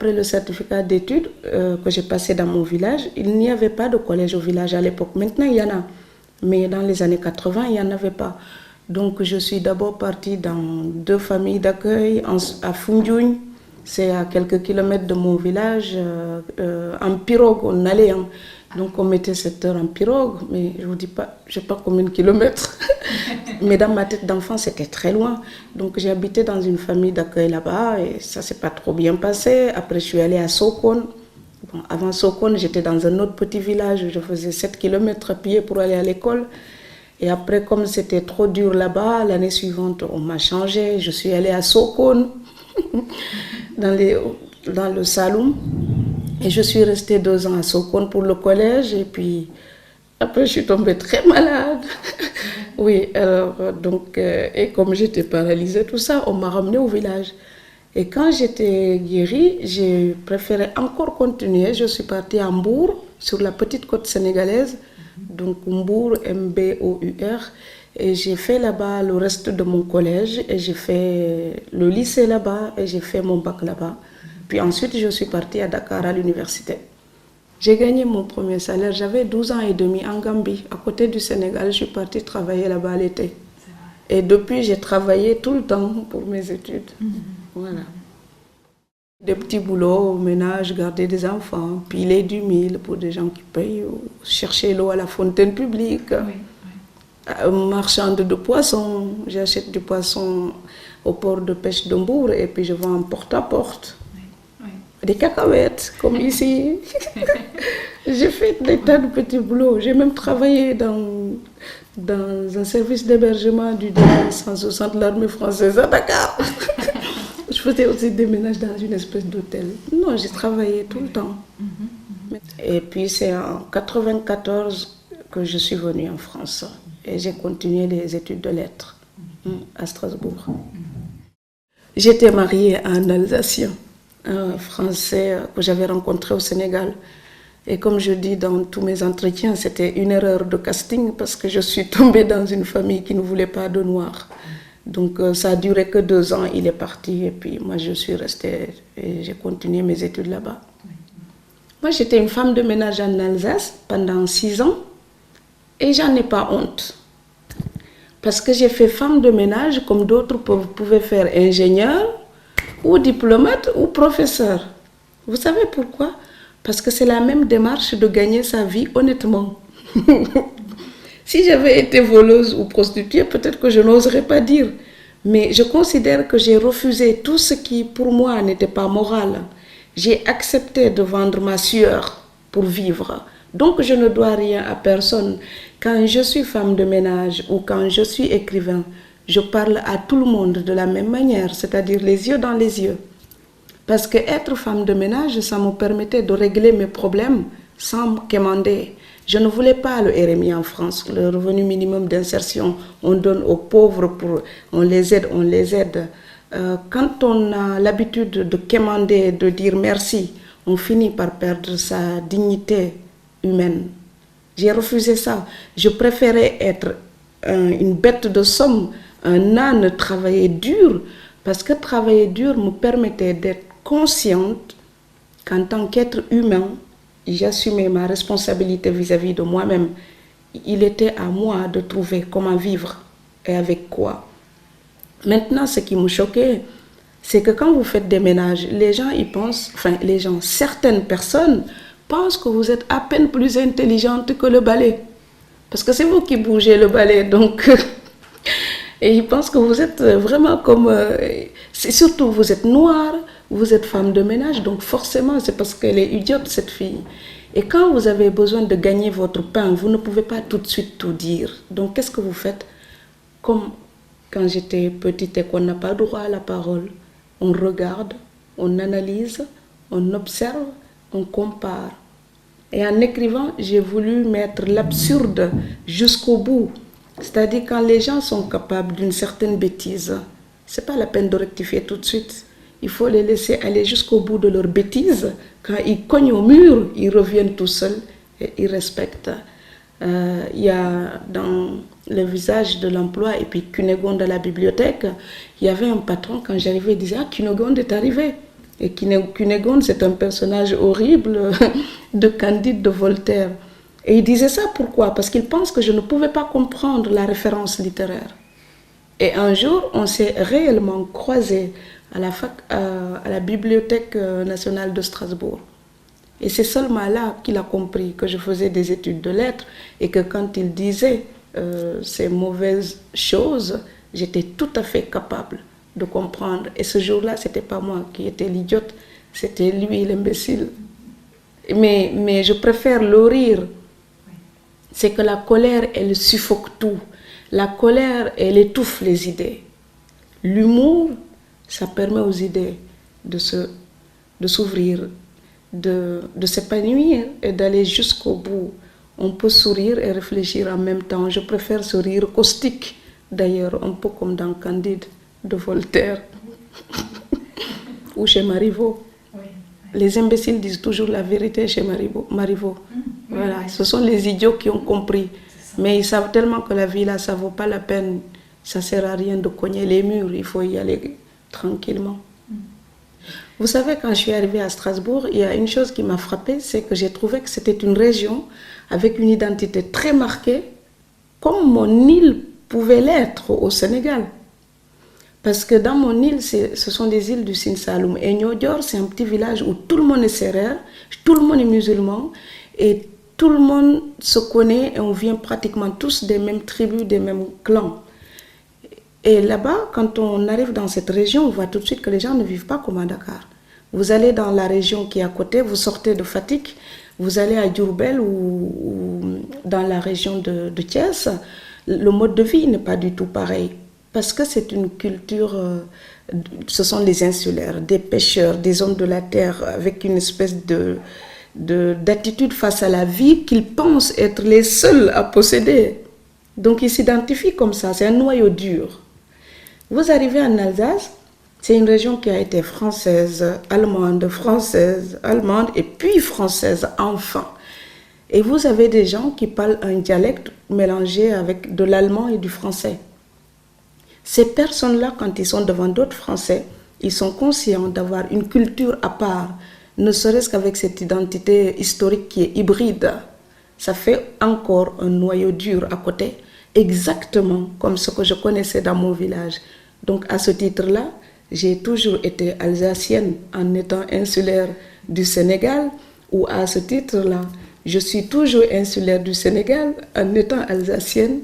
après le certificat d'études que j'ai passé dans mon village, il n'y avait pas de collège au village à l'époque. Maintenant, il y en a. Mais dans les années 80, il n'y en avait pas. Donc, je suis d'abord partie dans 2 familles d'accueil à Foundiougne. C'est à quelques kilomètres de mon village. En pirogue, on allait. Hein. Donc, on mettait 7 heures en pirogue. Mais je ne vous dis pas, je ne sais pas combien de kilomètres. Mais dans ma tête d'enfant, c'était très loin. Donc, j'ai habité dans une famille d'accueil là-bas. Et ça ne s'est pas trop bien passé. Après, je suis allée à Sokone. Bon, avant Sokone, j'étais dans un autre petit village. Je faisais 7 kilomètres à pied pour aller à l'école. Et après, comme c'était trop dur là-bas, l'année suivante, on m'a changé. Je suis allée à Sokone, dans le Saloum. Et je suis restée 2 ans à Sokone pour le collège. Et puis, après, je suis tombée très malade. Oui, alors, donc, et comme j'étais paralysée, tout ça, on m'a ramenée au village. Et quand j'étais guérie, j'ai préféré encore continuer. Je suis partie à Mbour, sur la petite côte sénégalaise. Donc Mbour, M-B-O-U-R. Et j'ai fait là-bas le reste de mon collège. Et j'ai fait le lycée là-bas. Et j'ai fait mon bac là-bas. Puis ensuite, je suis partie à Dakar à l'université. J'ai gagné mon premier salaire. J'avais 12 ans et demi en Gambie, à côté du Sénégal. Je suis partie travailler là-bas à l'été. Et depuis, j'ai travaillé tout le temps pour mes études. Voilà. Des petits boulots au ménage, garder des enfants, piler du mil pour des gens qui payent, chercher l'eau à la fontaine publique, marchande de poissons. J'achète du poisson au port de pêche de Mbour et puis je vends en porte-à-porte. Des cacahuètes, comme ici. J'ai fait des tas de petits boulots. J'ai même travaillé dans un service d'hébergement du D160 de l'armée française à Dakar. Je faisais aussi des ménages dans une espèce d'hôtel. Non, j'ai travaillé tout le temps. Et puis c'est en 1994 que je suis venue en France. Et j'ai continué les études de lettres à Strasbourg. J'étais mariée à un Alsacien, un Français que j'avais rencontré au Sénégal. Et comme je dis dans tous mes entretiens, c'était une erreur de casting parce que je suis tombée dans une famille qui ne voulait pas de noirs. Donc ça a duré que 2 ans, il est parti et puis moi je suis restée et j'ai continué mes études là-bas. Moi j'étais une femme de ménage en Alsace pendant 6 ans et j'en ai pas honte. Parce que j'ai fait femme de ménage comme d'autres pouvaient faire ingénieur ou diplomate ou professeur. Vous savez pourquoi? Parce que c'est la même démarche de gagner sa vie honnêtement. Si j'avais été voleuse ou prostituée, peut-être que je n'oserais pas dire. Mais je considère que j'ai refusé tout ce qui, pour moi, n'était pas moral. J'ai accepté de vendre ma sueur pour vivre. Donc, je ne dois rien à personne. Quand je suis femme de ménage ou quand je suis écrivain, je parle à tout le monde de la même manière, c'est-à-dire les yeux dans les yeux. Parce que être femme de ménage, ça me permettait de régler mes problèmes sans quémander. Je ne voulais pas le RMI en France, le revenu minimum d'insertion. On donne aux pauvres, on les aide. Quand on a l'habitude de quémander, de dire merci, on finit par perdre sa dignité humaine. J'ai refusé ça. Je préférais être une bête de somme, un âne, travailler dur, parce que travailler dur me permettait d'être consciente qu'en tant qu'être humain, j'assumais ma responsabilité vis-à-vis de moi-même. Il était à moi de trouver comment vivre et avec quoi. Maintenant, ce qui me choquait, c'est que quand vous faites des ménages, les gens y pensent, certaines personnes pensent que vous êtes à peine plus intelligente que le balai. Parce que c'est vous qui bougez le balai, donc... Et ils pensent que vous êtes vraiment comme... surtout, vous êtes noire, vous êtes femme de ménage, donc forcément, c'est parce qu'elle est idiote, cette fille. Et quand vous avez besoin de gagner votre pain, vous ne pouvez pas tout de suite tout dire. Donc, qu'est-ce que vous faites? Comme quand j'étais petite et qu'on n'a pas droit à la parole, on regarde, on analyse, on observe, on compare. Et en écrivant, j'ai voulu mettre l'absurde jusqu'au bout. C'est-à-dire quand les gens sont capables d'une certaine bêtise, ce n'est pas la peine de rectifier tout de suite. Il faut les laisser aller jusqu'au bout de leur bêtise. Quand ils cognent au mur, ils reviennent tout seuls et ils respectent. Il y a dans le visage de l'emploi et puis Cunégonde à la bibliothèque, il y avait un patron, quand j'arrivais, il disait « Ah, Cunégonde est arrivé !» Et Cunégonde, c'est un personnage horrible de Candide de Voltaire. Et il disait ça pourquoi? Parce qu'il pense que je ne pouvais pas comprendre la référence littéraire. Et un jour, on s'est réellement croisés à la Bibliothèque nationale de Strasbourg. Et c'est seulement là qu'il a compris que je faisais des études de lettres et que quand il disait ces mauvaises choses, j'étais tout à fait capable de comprendre. Et ce jour-là, ce n'était pas moi qui étais l'idiote, c'était lui l'imbécile. Mais je préfère le rire. C'est que la colère, elle suffoque tout. La colère, elle étouffe les idées. L'humour, ça permet aux idées de s'ouvrir, de s'épanouir et d'aller jusqu'au bout. On peut sourire et réfléchir en même temps. Je préfère ce rire caustique, d'ailleurs, un peu comme dans Candide de Voltaire ou chez Marivaux. Les imbéciles disent toujours la vérité chez Marivaux. Voilà, ce sont les idiots qui ont compris. Mais ils savent tellement que la vie là, ça ne vaut pas la peine. Ça ne sert à rien de cogner les murs, il faut y aller tranquillement. Vous savez, quand je suis arrivée à Strasbourg, il y a une chose qui m'a frappée, c'est que j'ai trouvé que c'était une région avec une identité très marquée, comme mon île pouvait l'être au Sénégal. Parce que dans mon île, ce sont des îles du Sine Saloum. Et Niodior, c'est un petit village où tout le monde est sérère, tout le monde est musulman, et tout le monde se connaît, et on vient pratiquement tous des mêmes tribus, des mêmes clans. Et là-bas, quand on arrive dans cette région, on voit tout de suite que les gens ne vivent pas comme à Dakar. Vous allez dans la région qui est à côté, vous sortez de Fatick, vous allez à Diourbel ou dans la région de Thiès, le mode de vie n'est pas du tout pareil. Parce que c'est une culture, ce sont les insulaires, des pêcheurs, des hommes de la terre, avec une espèce d'attitude face à la vie qu'ils pensent être les seuls à posséder. Donc ils s'identifient comme ça, c'est un noyau dur. Vous arrivez en Alsace, c'est une région qui a été française, allemande et puis française enfin. Et vous avez des gens qui parlent un dialecte mélangé avec de l'allemand et du français. Ces personnes-là, quand ils sont devant d'autres Français, ils sont conscients d'avoir une culture à part, ne serait-ce qu'avec cette identité historique qui est hybride. Ça fait encore un noyau dur à côté, exactement comme ce que je connaissais dans mon village. Donc à ce titre-là, j'ai toujours été alsacienne en étant insulaire du Sénégal, ou à ce titre-là, je suis toujours insulaire du Sénégal en étant alsacienne,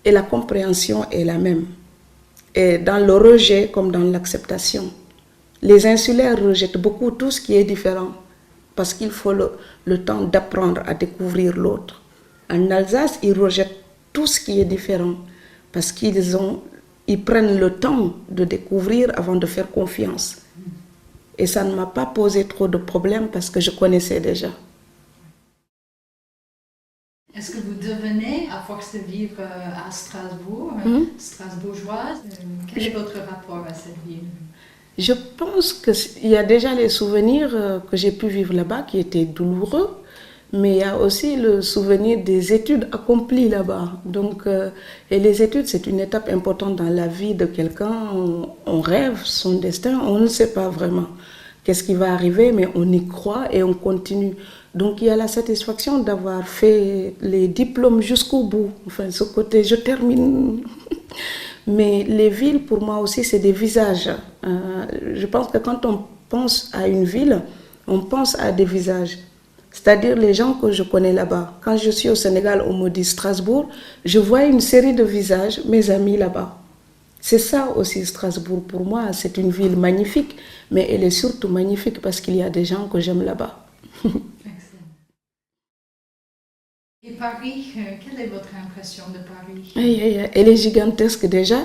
et la compréhension est la même. Et dans le rejet comme dans l'acceptation. Les insulaires rejettent beaucoup tout ce qui est différent parce qu'il faut le temps d'apprendre à découvrir l'autre. En Alsace, ils rejettent tout ce qui est différent parce ils prennent le temps de découvrir avant de faire confiance. Et ça ne m'a pas posé trop de problèmes parce que je connaissais déjà. Est-ce que vous devenez, à force de vivre à Strasbourg, strasbourgeoise, quel est votre rapport à cette ville? Je pense qu'il y a déjà les souvenirs que j'ai pu vivre là-bas qui étaient douloureux, mais il y a aussi le souvenir des études accomplies là-bas. Donc, et les études, c'est une étape importante dans la vie de quelqu'un. On rêve son destin, on ne sait pas vraiment qu'est-ce qui va arriver, mais on y croit et on continue. Donc il y a la satisfaction d'avoir fait les diplômes jusqu'au bout. Enfin, ce côté, je termine. Mais les villes, pour moi aussi, c'est des visages. Je pense que quand on pense à une ville, on pense à des visages. C'est-à-dire les gens que je connais là-bas. Quand je suis au Sénégal, on me dit Strasbourg, je vois une série de visages, mes amis là-bas. C'est ça aussi Strasbourg pour moi. C'est une ville magnifique, mais elle est surtout magnifique parce qu'il y a des gens que j'aime là-bas. Et Paris, quelle est votre impression de Paris? Elle est gigantesque déjà.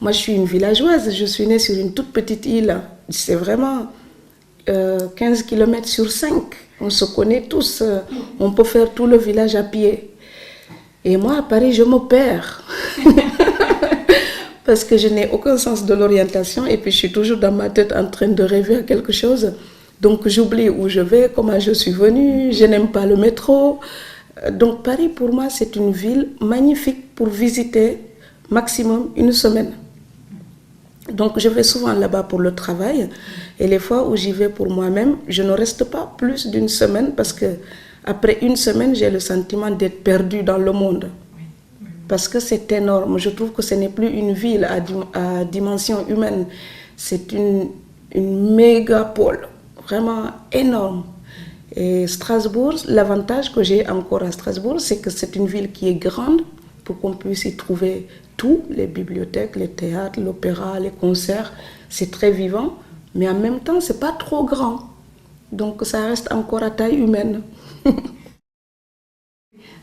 Moi, je suis une villageoise. Je suis née sur une toute petite île. C'est vraiment 15 km sur 5. On se connaît tous. On peut faire tout le village à pied. Et moi, à Paris, je me perds. Parce que je n'ai aucun sens de l'orientation. Et puis, je suis toujours dans ma tête en train de rêver à quelque chose. Donc, j'oublie où je vais, comment je suis venue. Je n'aime pas le métro. Donc Paris, pour moi, c'est une ville magnifique pour visiter maximum une semaine. Donc je vais souvent là-bas pour le travail et les fois où j'y vais pour moi-même, je ne reste pas plus d'une semaine parce que après une semaine, j'ai le sentiment d'être perdue dans le monde. Parce que c'est énorme. Je trouve que ce n'est plus une ville à dimension humaine. C'est une mégapole, vraiment énorme. Et Strasbourg, l'avantage que j'ai encore à Strasbourg, c'est que c'est une ville qui est grande pour qu'on puisse y trouver tout, les bibliothèques, les théâtres, l'opéra, les concerts. C'est très vivant, mais en même temps, c'est pas trop grand. Donc ça reste encore à taille humaine.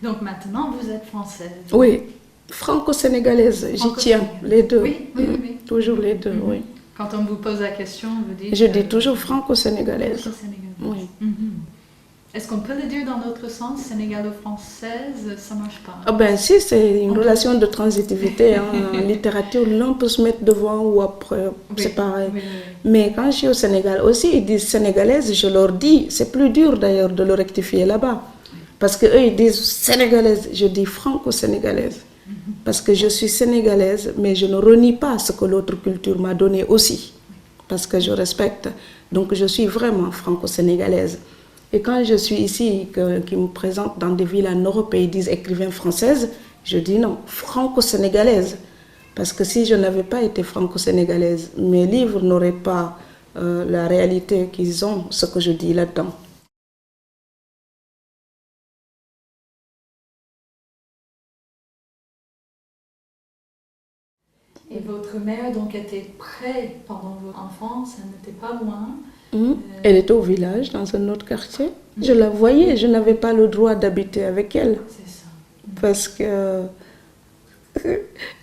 Donc maintenant, vous êtes française. Oui, franco-sénégalaise, j'y tiens, les deux. Oui, oui, oui. Toujours les deux, oui. Quand on vous pose la question, vous dites... Je dis toujours franco-sénégalaise. Franco-sénégalaise. Oui. Est-ce qu'on peut le dire dans l'autre sens, sénégalo-française, ça marche pas? Ah ben si, c'est une relation de transitivité. En littérature, l'un peut se mettre devant ou après, c'est pareil. Oui. Mais quand je suis au Sénégal aussi, ils disent sénégalaise, je leur dis, c'est plus dur d'ailleurs de le rectifier là-bas. Parce qu'eux, ils disent sénégalaise, je dis franco-sénégalaise. Parce que je suis sénégalaise, mais je ne renie pas ce que l'autre culture m'a donné aussi. Parce que je respecte. Donc je suis vraiment franco-sénégalaise. Et quand je suis ici, qu'ils me présentent dans des villes en Europe et ils disent écrivain française, je dis non, franco-sénégalaise. Parce que si je n'avais pas été franco-sénégalaise, mes livres n'auraient pas la réalité qu'ils ont, ce que je dis là-dedans. Et votre mère donc était près pendant votre enfance, elle n'était pas loin. Elle était au village, dans un autre quartier. Je la voyais, je n'avais pas le droit d'habiter avec elle. C'est ça. Parce que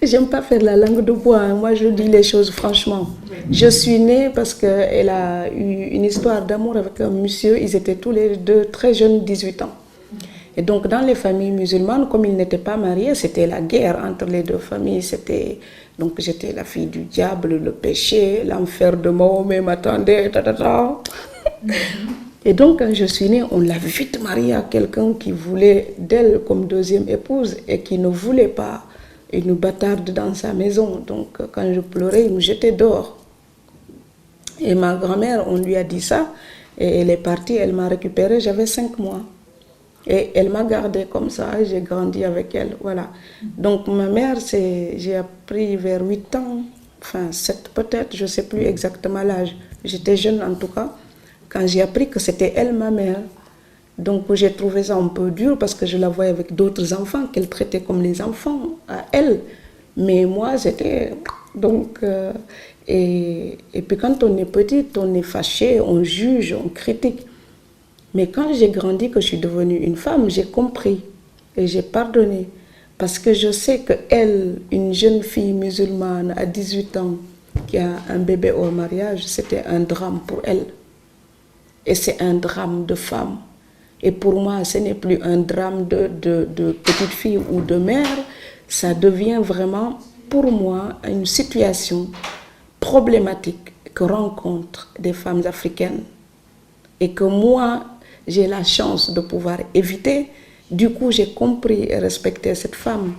j'aime pas faire la langue de bois, hein. Moi je dis les choses franchement. Oui. Je suis née parce qu'elle a eu une histoire d'amour avec un monsieur, ils étaient tous les deux très jeunes, 18 ans. Et donc dans les familles musulmanes, comme ils n'étaient pas mariés, c'était la guerre entre les deux familles. Donc j'étais la fille du diable, le péché, l'enfer de Mahomet m'attendait. Et donc quand je suis née, on l'a vite mariée à quelqu'un qui voulait d'elle comme deuxième épouse et qui ne voulait pas une bâtarde dans sa maison. Donc quand je pleurais, il me jetait dehors. Et ma grand-mère, on lui a dit ça et elle est partie, elle m'a récupérée, j'avais 5 mois. Et elle m'a gardée comme ça, j'ai grandi avec elle, voilà. Donc ma mère, j'ai appris vers 8 ans, enfin 7 peut-être, je ne sais plus exactement l'âge. J'étais jeune en tout cas, quand j'ai appris que c'était elle ma mère. Donc j'ai trouvé ça un peu dur parce que je la voyais avec d'autres enfants, qu'elle traitait comme les enfants à elle. Mais moi, j'étais... Donc, et puis quand on est petite, on est fâché, on juge, on critique. Mais quand j'ai grandi, que je suis devenue une femme, j'ai compris et j'ai pardonné. Parce que je sais qu'elle, une jeune fille musulmane à 18 ans, qui a un bébé au mariage, c'était un drame pour elle. Et c'est un drame de femme. Et pour moi, ce n'est plus un drame de petite fille ou de mère, ça devient vraiment, pour moi, une situation problématique que rencontrent des femmes africaines. Et que moi, j'ai la chance de pouvoir éviter. Du coup, j'ai compris et respecté cette femme.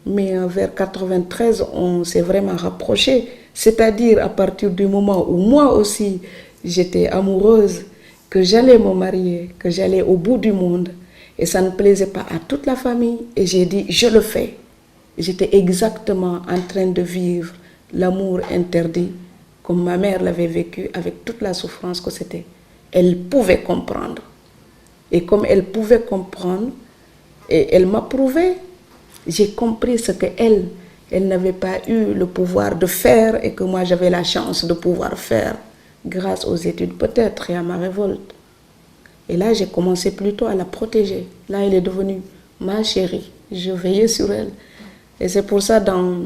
Mais vers 93, on s'est vraiment rapprochés. C'est-à-dire à partir du moment où moi aussi, j'étais amoureuse, que j'allais me marier, que j'allais au bout du monde. Et ça ne plaisait pas à toute la famille. Et j'ai dit, je le fais. J'étais exactement en train de vivre l'amour interdit, comme ma mère l'avait vécu avec toute la souffrance que c'était. Elle pouvait comprendre. Et comme elle pouvait comprendre, et elle m'a prouvé, j'ai compris ce qu'elle n'avait pas eu le pouvoir de faire et que moi j'avais la chance de pouvoir faire grâce aux études peut-être et à ma révolte. Et là, j'ai commencé plutôt à la protéger. Là, elle est devenue ma chérie. Je veillais sur elle. Et c'est pour ça, dans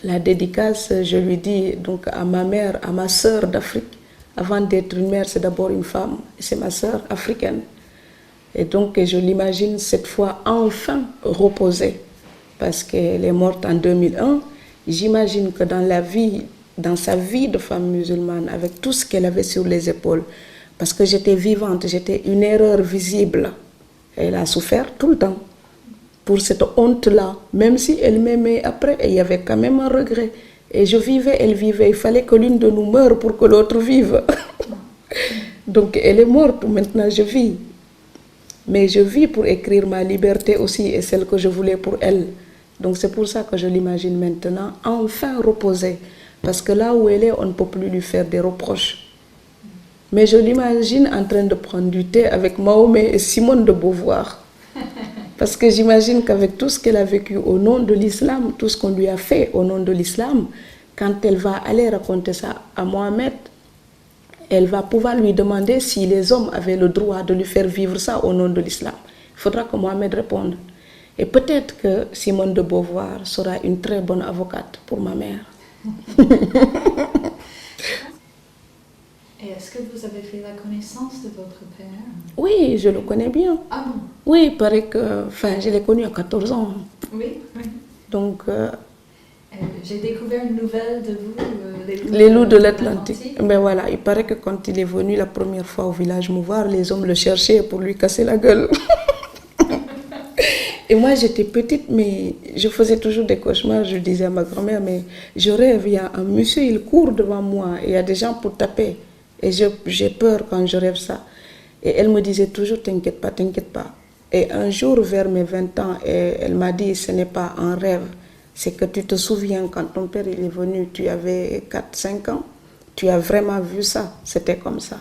la dédicace, je lui dis donc à ma mère, à ma sœur d'Afrique, avant d'être une mère, c'est d'abord une femme. C'est ma sœur africaine. Et donc, je l'imagine cette fois enfin reposée. Parce qu'elle est morte en 2001. J'imagine que dans sa vie de femme musulmane, avec tout ce qu'elle avait sur les épaules, parce que j'étais vivante, j'étais une erreur visible. Elle a souffert tout le temps pour cette honte-là, même si elle m'aimait après, et il y avait quand même un regret. Et je vivais, elle vivait. Il fallait que l'une de nous meure pour que l'autre vive. Donc elle est morte, maintenant je vis. Mais je vis pour écrire ma liberté aussi et celle que je voulais pour elle. Donc c'est pour ça que je l'imagine maintenant enfin reposée. Parce que là où elle est, on ne peut plus lui faire des reproches. Mais je l'imagine en train de prendre du thé avec Mahomet et Simone de Beauvoir. Parce que j'imagine qu'avec tout ce qu'elle a vécu au nom de l'islam, tout ce qu'on lui a fait au nom de l'islam, quand elle va aller raconter ça à Mohamed, elle va pouvoir lui demander si les hommes avaient le droit de lui faire vivre ça au nom de l'islam. Il faudra que Mohamed réponde. Et peut-être que Simone de Beauvoir sera une très bonne avocate pour ma mère. Et est-ce que vous avez fait la connaissance de votre père? Oui, je le connais bien. Ah bon? Oui, il paraît que... Enfin, je l'ai connu à 14 ans. Oui, oui. Donc... j'ai découvert une nouvelle de vous, les loups de l'Atlantique. Ben voilà, il paraît que quand il est venu la première fois au village me voir, les hommes le cherchaient pour lui casser la gueule. Et moi, j'étais petite, mais je faisais toujours des cauchemars. Je disais à ma grand-mère, mais je rêve, il y a un monsieur, il court devant moi, et il y a des gens pour taper. Et j'ai peur quand je rêve ça. Et elle me disait toujours, t'inquiète pas, t'inquiète pas. Et un jour, vers mes 20 ans, elle m'a dit, ce n'est pas un rêve. C'est que tu te souviens, quand ton père il est venu, tu avais 4-5 ans, tu as vraiment vu ça, c'était comme ça.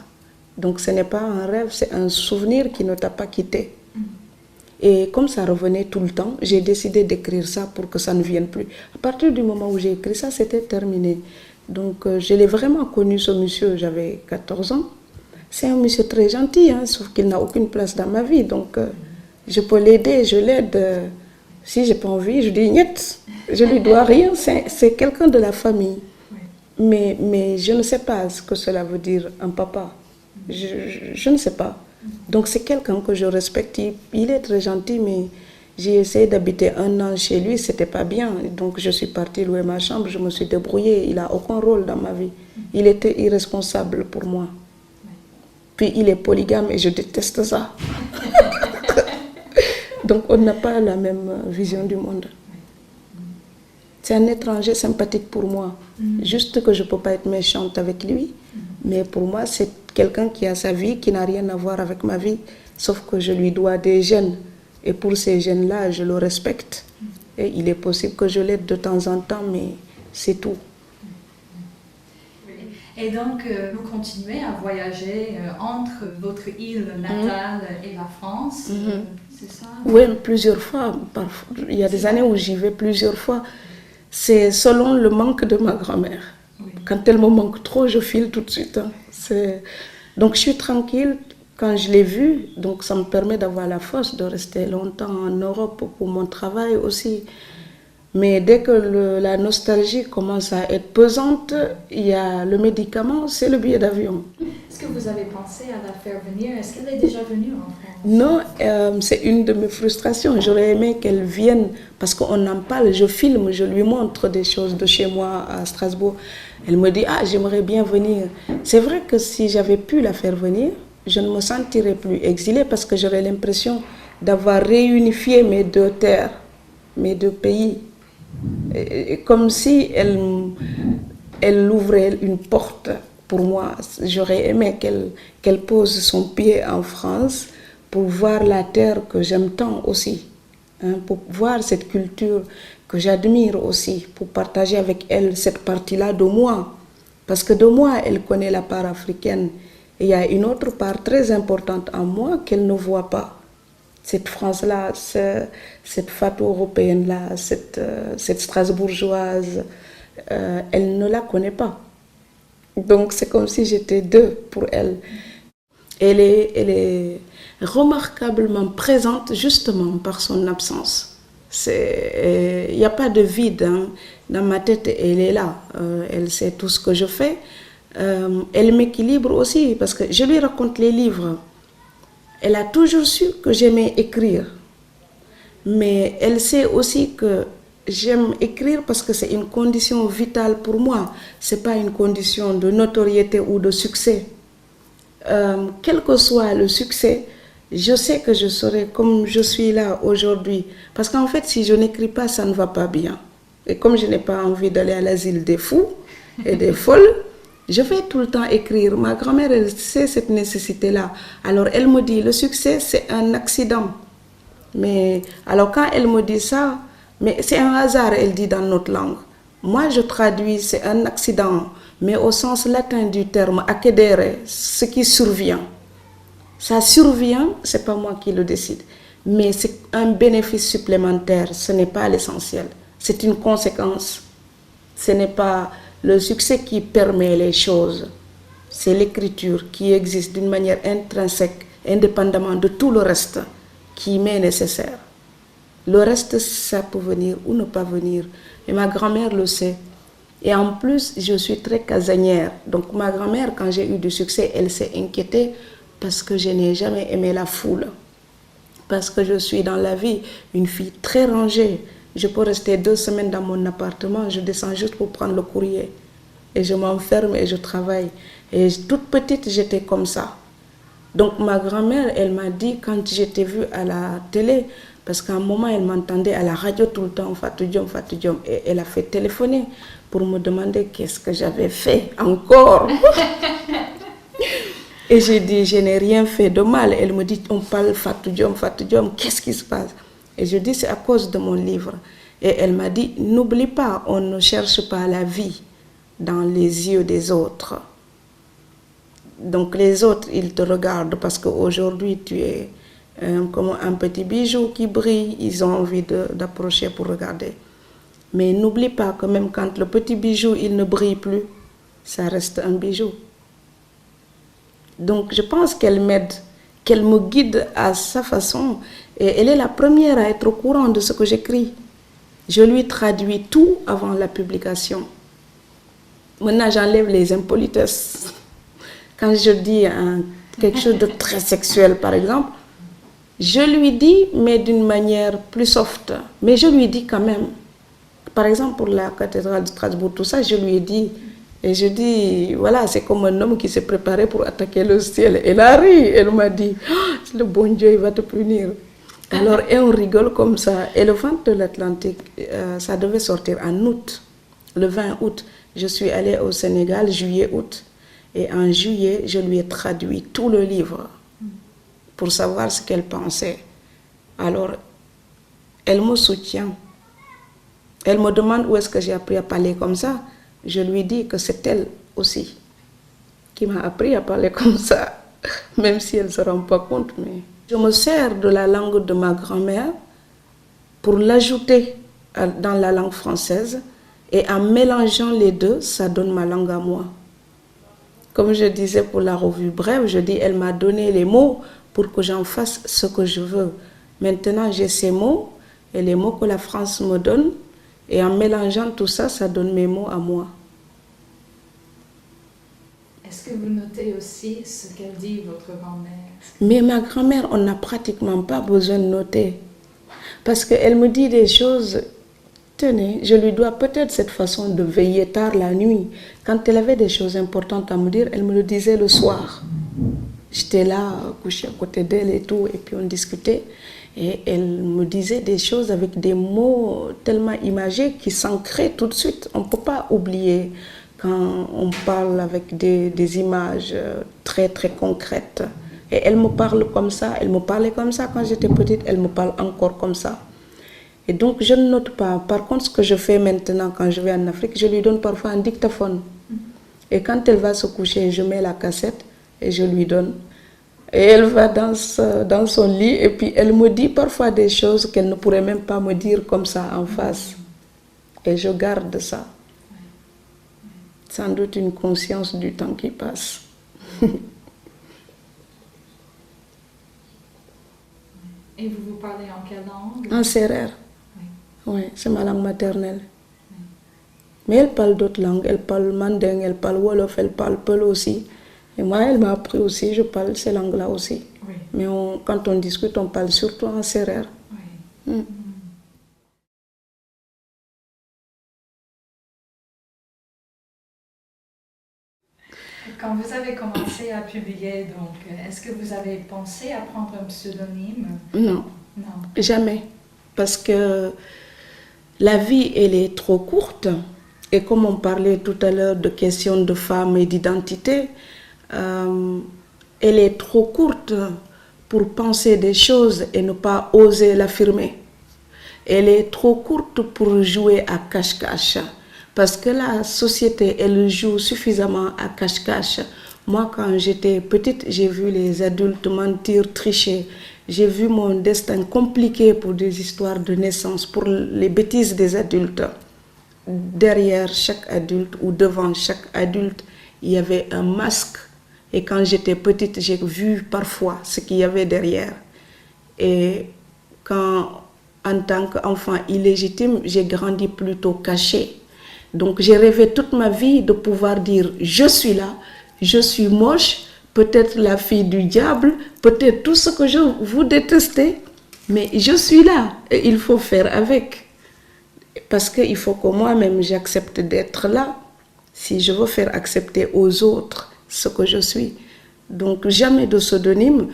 Donc ce n'est pas un rêve, c'est un souvenir qui ne t'a pas quitté. Et comme ça revenait tout le temps, j'ai décidé d'écrire ça pour que ça ne vienne plus. À partir du moment où j'ai écrit ça, c'était terminé. Donc je l'ai vraiment connu, ce monsieur, j'avais 14 ans. C'est un monsieur très gentil, hein, sauf qu'il n'a aucune place dans ma vie. Donc je peux l'aider, je l'aide. Si je n'ai pas envie, je dis niet. Je ne lui dois rien, c'est quelqu'un de la famille. Mais je ne sais pas ce que cela veut dire, un papa. Je ne sais pas. Donc c'est quelqu'un que je respecte. Il est très gentil, mais j'ai essayé d'habiter 1 an chez lui, c'était pas bien. Donc je suis partie louer ma chambre, je me suis débrouillée. Il n'a aucun rôle dans ma vie. Il était irresponsable pour moi. Puis il est polygame et je déteste ça. Donc on n'a pas la même vision du monde. C'est un étranger sympathique pour moi. Juste que je ne peux pas être méchante avec lui. Mais pour moi, c'est quelqu'un qui a sa vie, qui n'a rien à voir avec ma vie. Sauf que je lui dois des gènes. Et pour ces gènes-là, je le respecte. Et il est possible que je l'aide de temps en temps, mais c'est tout. Et donc, vous continuez à voyager entre votre île natale et la France, c'est ça? Oui, plusieurs fois. Il y a des années où j'y vais plusieurs fois. C'est selon le manque de ma grand-mère. Oui. Quand elle me manque trop, je file tout de suite. Hein. Donc je suis tranquille quand je l'ai vue. Donc ça me permet d'avoir la force de rester longtemps en Europe pour mon travail aussi. Mais dès que la nostalgie commence à être pesante, il y a le médicament, c'est le billet d'avion. Est-ce que vous avez pensé à la faire venir? Est-ce qu'elle est déjà venue en France? Non, c'est une de mes frustrations. J'aurais aimé qu'elle vienne parce qu'on en parle, je filme, je lui montre des choses de chez moi à Strasbourg. Elle me dit, ah, j'aimerais bien venir. C'est vrai que si j'avais pu la faire venir, je ne me sentirais plus exilée parce que j'aurais l'impression d'avoir réunifié mes 2 terres, mes 2 pays. Et comme si elle ouvrait une porte pour moi. J'aurais aimé qu'elle pose son pied en France pour voir la terre que j'aime tant aussi, hein, pour voir cette culture que j'admire aussi, pour partager avec elle cette partie-là de moi. Parce que de moi, elle connaît la part africaine. Et il y a une autre part très importante en moi qu'elle ne voit pas. Cette France-là, cette fato européenne-là, cette strasbourgeoise, elle ne la connaît pas. Donc c'est comme si j'étais 2 pour elle. Elle est remarquablement présente justement par son absence. Il n'y a pas de vide, hein. Dans ma tête, elle est là. Elle sait tout ce que je fais. Elle m'équilibre aussi parce que je lui raconte les livres. Elle a toujours su que j'aimais écrire. Mais elle sait aussi que j'aime écrire parce que c'est une condition vitale pour moi. Ce n'est pas une condition de notoriété ou de succès. Quel que soit le succès, je sais que je serai comme je suis là aujourd'hui. Parce qu'en fait, si je n'écris pas, ça ne va pas bien. Et comme je n'ai pas envie d'aller à l'asile des fous et des folles, je vais tout le temps écrire. Ma grand-mère, elle sait cette nécessité-là. Alors, elle me dit, le succès, c'est un accident. Mais, alors, quand elle me dit ça, mais c'est un hasard, elle dit dans notre langue. Moi, je traduis, c'est un accident, mais au sens latin du terme, accedere, ce qui survient. Ça survient, ce n'est pas moi qui le décide. Mais c'est un bénéfice supplémentaire, ce n'est pas l'essentiel. C'est une conséquence. Ce n'est pas le succès qui permet les choses. C'est l'écriture qui existe d'une manière intrinsèque, indépendamment de tout le reste, qui m'est nécessaire. Le reste, ça peut venir ou ne pas venir. Et ma grand-mère le sait. Et en plus, je suis très casanière. Donc ma grand-mère, quand j'ai eu du succès, elle s'est inquiétée parce que je n'ai jamais aimé la foule. Parce que je suis dans la vie une fille très rangée. Je peux rester 2 semaines dans mon appartement, je descends juste pour prendre le courrier. Et je m'enferme et je travaille. Et toute petite, j'étais comme ça. Donc ma grand-mère, elle m'a dit, quand j'étais vue à la télé, parce qu'à un moment, elle m'entendait à la radio tout le temps, Fatou Diom, et elle a fait téléphoner pour me demander qu'est-ce que j'avais fait encore. Et j'ai dit, je n'ai rien fait de mal. Elle me dit, on parle Fatou Diom, qu'est-ce qui se passe? Et je dis, c'est à cause de mon livre. Et elle m'a dit, n'oublie pas, on ne cherche pas la vie dans les yeux des autres. Donc les autres, ils te regardent parce qu'aujourd'hui, tu es comme un petit bijou qui brille. Ils ont envie d'approcher pour regarder. Mais n'oublie pas que même quand le petit bijou, il ne brille plus, ça reste un bijou. Donc je pense qu'elle m'aide, qu'elle me guide à sa façon. Et elle est la première à être au courant de ce que j'écris. Je lui traduis tout avant la publication. Maintenant, j'enlève les impolitesses. Quand je dis quelque chose de très sexuel, par exemple, je lui dis, mais d'une manière plus soft. Mais je lui dis quand même. Par exemple, pour la cathédrale de Strasbourg, tout ça, je lui ai dit. Et je dis, voilà, c'est comme un homme qui s'est préparé pour attaquer le ciel. Elle a ri, elle m'a dit, oh, le bon Dieu, il va te punir. Alors, et on rigole comme ça. Et le vent de l'Atlantique, ça devait sortir en août, le 20 août. Je suis allée au Sénégal, juillet-août. Et en juillet, je lui ai traduit tout le livre pour savoir ce qu'elle pensait. Alors, elle me soutient. Elle me demande où est-ce que j'ai appris à parler comme ça. Je lui dis que c'est elle aussi qui m'a appris à parler comme ça, même si elle ne se rend pas compte. Mais je me sers de la langue de ma grand-mère pour l'ajouter dans la langue française. Et en mélangeant les deux, ça donne ma langue à moi. Comme je disais pour la revue brève, je dis, elle m'a donné les mots pour que j'en fasse ce que je veux. Maintenant, j'ai ces mots et les mots que la France me donne. Et en mélangeant tout ça, ça donne mes mots à moi. Est-ce que vous notez aussi ce qu'elle dit, votre grand-mère? Mais ma grand-mère, on n'a pratiquement pas besoin de noter. Parce qu'elle me dit des choses. Tenez, je lui dois peut-être cette façon de veiller tard la nuit. Quand elle avait des choses importantes à me dire, elle me le disait le soir. J'étais là, couchée à côté d'elle et tout, et puis on discutait. Et elle me disait des choses avec des mots tellement imagés qui s'ancraient tout de suite. On ne peut pas oublier quand on parle avec des images très très concrètes. Et elle me parle comme ça, elle me parlait comme ça quand j'étais petite, elle me parle encore comme ça. Et donc je ne note pas. Par contre, ce que je fais maintenant quand je vais en Afrique, je lui donne parfois un dictaphone. Et quand elle va se coucher, je mets la cassette et je lui donne. Et elle va dans son lit et puis elle me dit parfois des choses qu'elle ne pourrait même pas me dire comme ça en face. Et je garde ça. Sans doute une conscience du temps qui passe. Et vous parlez en quelle langue? En sérère. Oui, c'est ma langue maternelle. Mais elle parle d'autres langues. Elle parle manding, elle parle wolof, elle parle peul aussi. Et moi, elle m'a appris aussi, je parle ces langues-là aussi. Oui. Mais quand on discute, on parle surtout en sérère. Oui. Quand vous avez commencé à publier, donc, est-ce que vous avez pensé à prendre un pseudonyme? Non, Non. jamais. Parce que La vie, elle est trop courte. Et comme on parlait tout à l'heure de questions de femmes et d'identité, elle est trop courte pour penser des choses et ne pas oser l'affirmer. Elle est trop courte pour jouer à cache-cache. Parce que la société, elle joue suffisamment à cache-cache. Moi, quand j'étais petite, j'ai vu les adultes mentir, tricher. J'ai vu mon destin compliqué pour des histoires de naissance, pour les bêtises des adultes. Derrière chaque adulte ou devant chaque adulte, il y avait un masque. Et quand j'étais petite, j'ai vu parfois ce qu'il y avait derrière. Et quand, en tant qu'enfant illégitime, j'ai grandi plutôt cachée. Donc j'ai rêvé toute ma vie de pouvoir dire « je suis là, je suis moche, peut-être la fille du diable, peut-être tout ce que vous détestez, mais je suis là et il faut faire avec. » Parce qu'il faut que moi-même j'accepte d'être là si je veux faire accepter aux autres ce que je suis. Donc jamais de pseudonyme.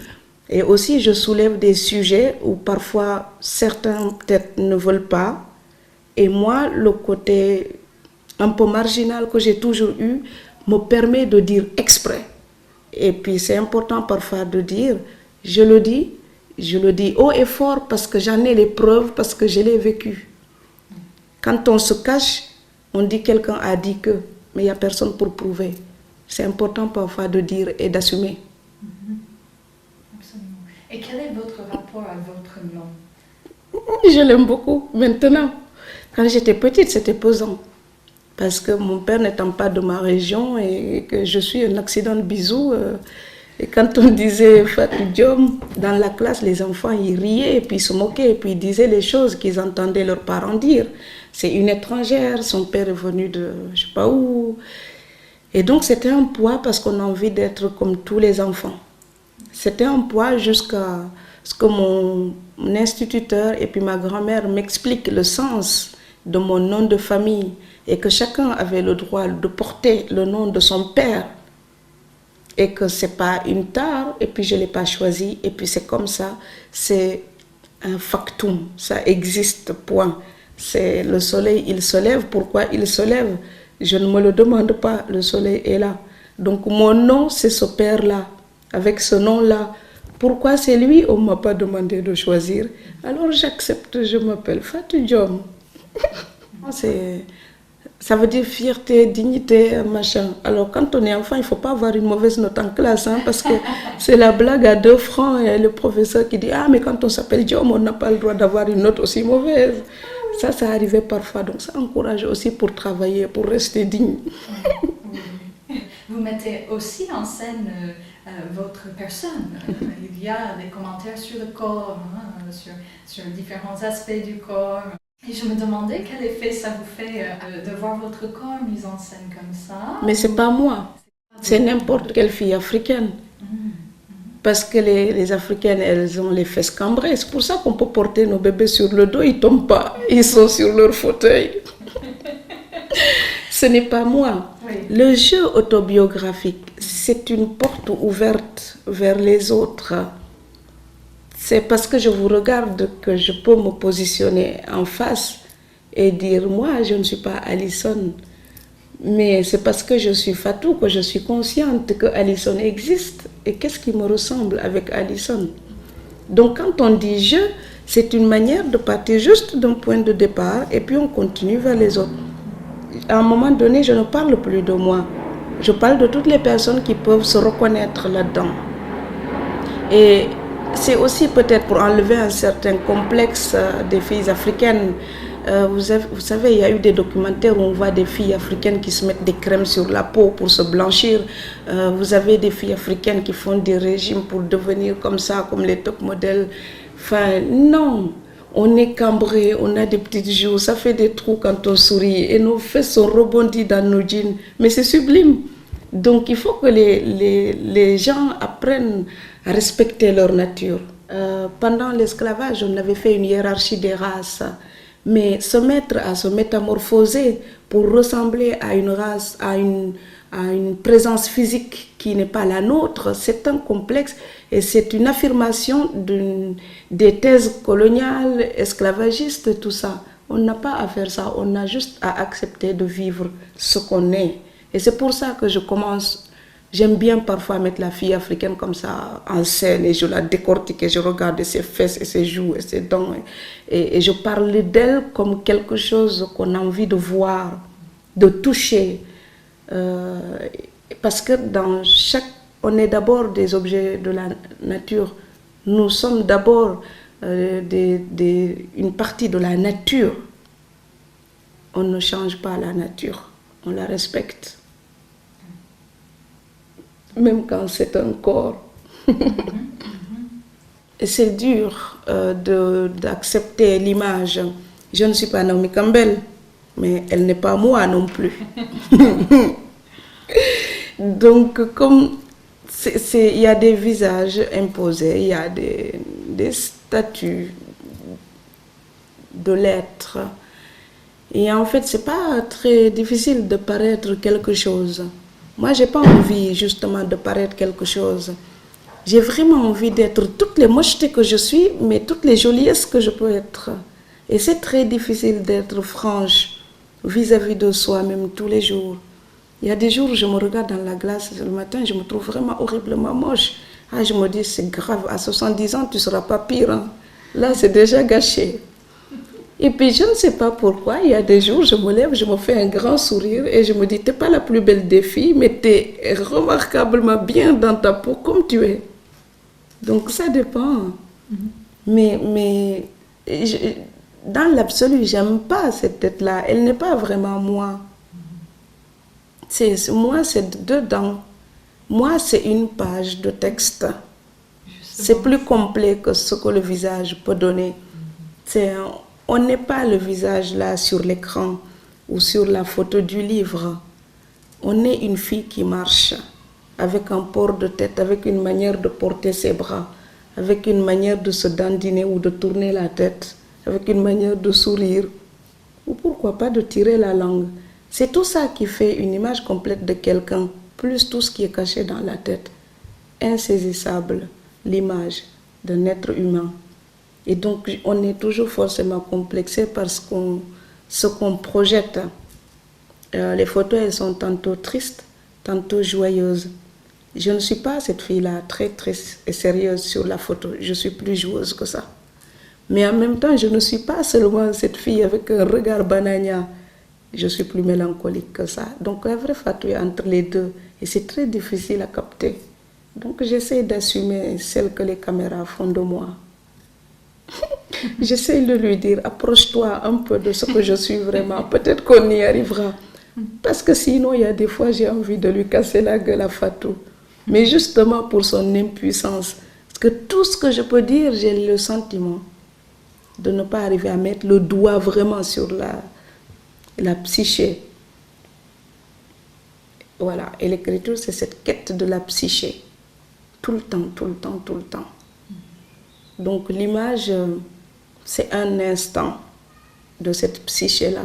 Et aussi je soulève des sujets où parfois certains peut-être ne veulent pas. Et moi, le côté un peu marginal que j'ai toujours eu me permet de dire exprès. Et puis c'est important parfois de dire, je le dis haut et fort parce que j'en ai les preuves, parce que je l'ai vécu. Quand on se cache, on dit quelqu'un a dit que, mais il n'y a personne pour prouver. C'est important parfois de dire et d'assumer. Absolument. Et quel est votre rapport à votre nom? Je l'aime beaucoup maintenant. Quand j'étais petite, c'était pesant. Parce que mon père n'étant pas de ma région et que je suis un accident de bisou. Et quand on disait Fatou Diom, dans la classe, les enfants ils riaient et puis ils se moquaient et puis ils disaient les choses qu'ils entendaient leurs parents dire. C'est une étrangère, son père est venu de je ne sais pas où. Et donc c'était un poids parce qu'on a envie d'être comme tous les enfants. C'était un poids jusqu'à ce que mon instituteur et puis ma grand-mère m'expliquent le sens de mon nom de famille et que chacun avait le droit de porter le nom de son père et que ce n'est pas une tare et puis je ne l'ai pas choisi et puis c'est comme ça, c'est un factum, ça existe, point. C'est le soleil, il se lève, pourquoi il se lève? Je ne me le demande pas, le soleil est là. Donc mon nom, c'est ce père-là, avec ce nom-là. Pourquoi c'est lui? On ne m'a pas demandé de choisir. Alors j'accepte, je m'appelle Fatou Diom. Ça veut dire fierté, dignité, machin. Alors quand on est enfant, il ne faut pas avoir une mauvaise note en classe, hein, parce que c'est la blague à 2 francs. Et le professeur qui dit « Ah, mais quand on s'appelle Diom, on n'a pas le droit d'avoir une note aussi mauvaise. » Ça arrivait parfois. Donc ça encourage aussi pour travailler, pour rester digne. Vous mettez aussi en scène votre personne. Il y a des commentaires sur le corps, hein, sur différents aspects du corps. Et je me demandais quel effet ça vous fait de voir votre corps mis en scène comme ça. Mais c'est pas moi, c'est n'importe quelle fille africaine. Parce que les Africaines, elles ont les fesses cambrées. C'est pour ça qu'on peut porter nos bébés sur le dos, ils ne tombent pas, ils sont sur leur fauteuil. Ce n'est pas moi. Oui. Le jeu autobiographique, c'est une porte ouverte vers les autres. C'est parce que je vous regarde que je peux me positionner en face et dire, moi, je ne suis pas Alison. Mais c'est parce que je suis Fatou que je suis consciente que Alison existe. Et qu'est-ce qui me ressemble avec Alison? Donc quand on dit « je », c'est une manière de partir juste d'un point de départ et puis on continue vers les autres. À un moment donné, je ne parle plus de moi. Je parle de toutes les personnes qui peuvent se reconnaître là-dedans. Et c'est aussi peut-être pour enlever un certain complexe des filles africaines. Vous savez, il y a eu des documentaires où on voit des filles africaines qui se mettent des crèmes sur la peau pour se blanchir. Vous avez des filles africaines qui font des régimes pour devenir comme ça, comme les top modèles. Enfin, non, on est cambré, on a des petites joues, ça fait des trous quand on sourit et nos fesses sont rebondies dans nos jeans. Mais c'est sublime. Donc il faut que les gens apprennent à respecter leur nature. Pendant l'esclavage, on avait fait une hiérarchie des races. Mais se mettre à se métamorphoser pour ressembler à une race, à une présence physique qui n'est pas la nôtre, c'est un complexe et c'est une affirmation des thèses coloniales, esclavagistes, tout ça. On n'a pas à faire ça, on a juste à accepter de vivre ce qu'on est. Et c'est pour ça que je commence, j'aime bien parfois mettre la fille africaine comme ça en scène et je la décortique et je regarde ses fesses et ses joues et ses dents. Et je parle d'elle comme quelque chose qu'on a envie de voir, de toucher. Parce que on est d'abord des objets de la nature. Nous sommes d'abord une partie de la nature. On ne change pas la nature, on la respecte. Même quand c'est un corps. Et c'est dur d'accepter l'image. Je ne suis pas Naomi Campbell, mais elle n'est pas moi non plus. Donc, comme il y a des visages imposés, il y a des statuts de l'être. Et en fait, c'est pas très difficile de paraître quelque chose. Moi, j'ai pas envie justement de paraître quelque chose. J'ai vraiment envie d'être toutes les mochetés que je suis, mais toutes les joliesses que je peux être. Et c'est très difficile d'être franche vis-à-vis de soi-même tous les jours. Il y a des jours où je me regarde dans la glace le matin, je me trouve vraiment horriblement moche. Ah, je me dis, c'est grave, à 70 ans, tu ne seras pas pire. Hein. Là, c'est déjà gâché. Et puis, je ne sais pas pourquoi, il y a des jours, je me lève, je me fais un grand sourire et je me dis, tu n'es pas la plus belle des filles, mais tu es remarquablement bien dans ta peau comme tu es. Donc, ça dépend. Mais dans l'absolu, j'aime pas cette tête-là. Elle n'est pas vraiment moi. Moi, c'est dedans. Moi, c'est une page de texte. C'est plus complet que ce que le visage peut donner. On n'est pas le visage là sur l'écran ou sur la photo du livre. On est une fille qui marche avec un port de tête, avec une manière de porter ses bras, avec une manière de se dandiner ou de tourner la tête, avec une manière de sourire, ou pourquoi pas de tirer la langue. C'est tout ça qui fait une image complète de quelqu'un, plus tout ce qui est caché dans la tête. Insaisissable, l'image d'un être humain. Et donc, on est toujours forcément complexé par ce qu'on projette. Les photos, elles sont tantôt tristes, tantôt joyeuses. Je ne suis pas cette fille-là, très, très sérieuse sur la photo. Je suis plus joueuse que ça. Mais en même temps, je ne suis pas seulement cette fille avec un regard banania. Je suis plus mélancolique que ça. Donc, la vraie Fatou est entre les deux. Et c'est très difficile à capter. Donc, j'essaie d'assumer celle que les caméras font de moi. J'essaie de lui dire, approche-toi un peu de ce que je suis vraiment. Peut-être qu'on y arrivera. Parce que sinon, il y a des fois, j'ai envie de lui casser la gueule à Fatou. Mais justement pour son impuissance. Parce que tout ce que je peux dire, j'ai le sentiment de ne pas arriver à mettre le doigt vraiment sur la psyché. Voilà. Et l'écriture, c'est cette quête de la psyché. Tout le temps, tout le temps, tout le temps. Donc l'image, c'est un instant de cette psyché-là.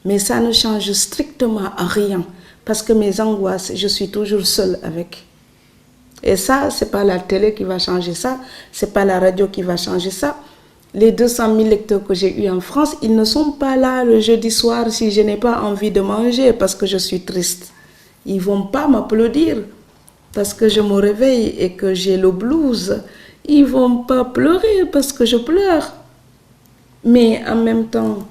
Mais ça ne change strictement à rien. Parce que mes angoisses, je suis toujours seule avec. Et ça, ce n'est pas la télé qui va changer ça. Ce n'est pas la radio qui va changer ça. Les 200 000 lecteurs que j'ai eus en France, ils ne sont pas là le jeudi soir si je n'ai pas envie de manger parce que je suis triste. Ils ne vont pas m'applaudir parce que je me réveille et que j'ai le blues. Ils ne vont pas pleurer parce que je pleure. Mais en même temps,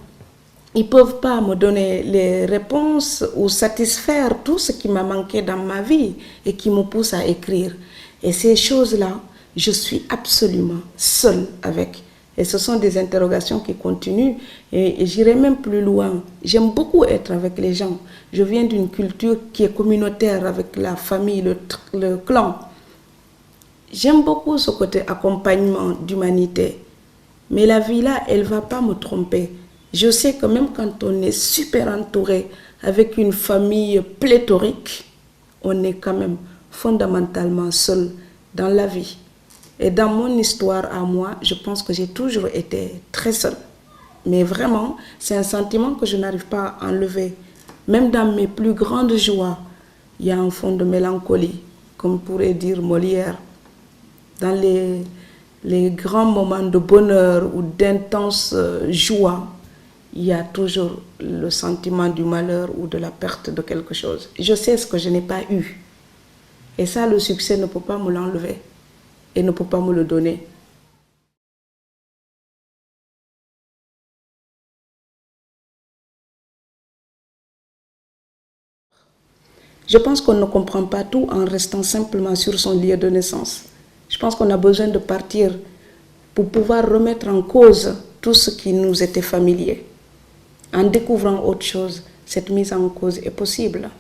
ils ne peuvent pas me donner les réponses ou satisfaire tout ce qui m'a manqué dans ma vie et qui me pousse à écrire. Et ces choses-là, je suis absolument seule avec. Et ce sont des interrogations qui continuent et j'irai même plus loin. J'aime beaucoup être avec les gens. Je viens d'une culture qui est communautaire avec la famille, le clan. J'aime beaucoup ce côté accompagnement d'humanité. Mais la vie là, elle ne va pas me tromper. Je sais que même quand on est super entouré avec une famille pléthorique, on est quand même fondamentalement seul dans la vie. Et dans mon histoire à moi, je pense que j'ai toujours été très seule. Mais vraiment, c'est un sentiment que je n'arrive pas à enlever. Même dans mes plus grandes joies, il y a un fond de mélancolie, comme pourrait dire Molière. Dans les grands moments de bonheur ou d'intense joie, il y a toujours le sentiment du malheur ou de la perte de quelque chose. Je sais ce que je n'ai pas eu. Et ça, le succès ne peut pas me l'enlever et ne peut pas me le donner. Je pense qu'on ne comprend pas tout en restant simplement sur son lieu de naissance. Je pense qu'on a besoin de partir pour pouvoir remettre en cause tout ce qui nous était familier. En découvrant autre chose, cette mise en cause est possible.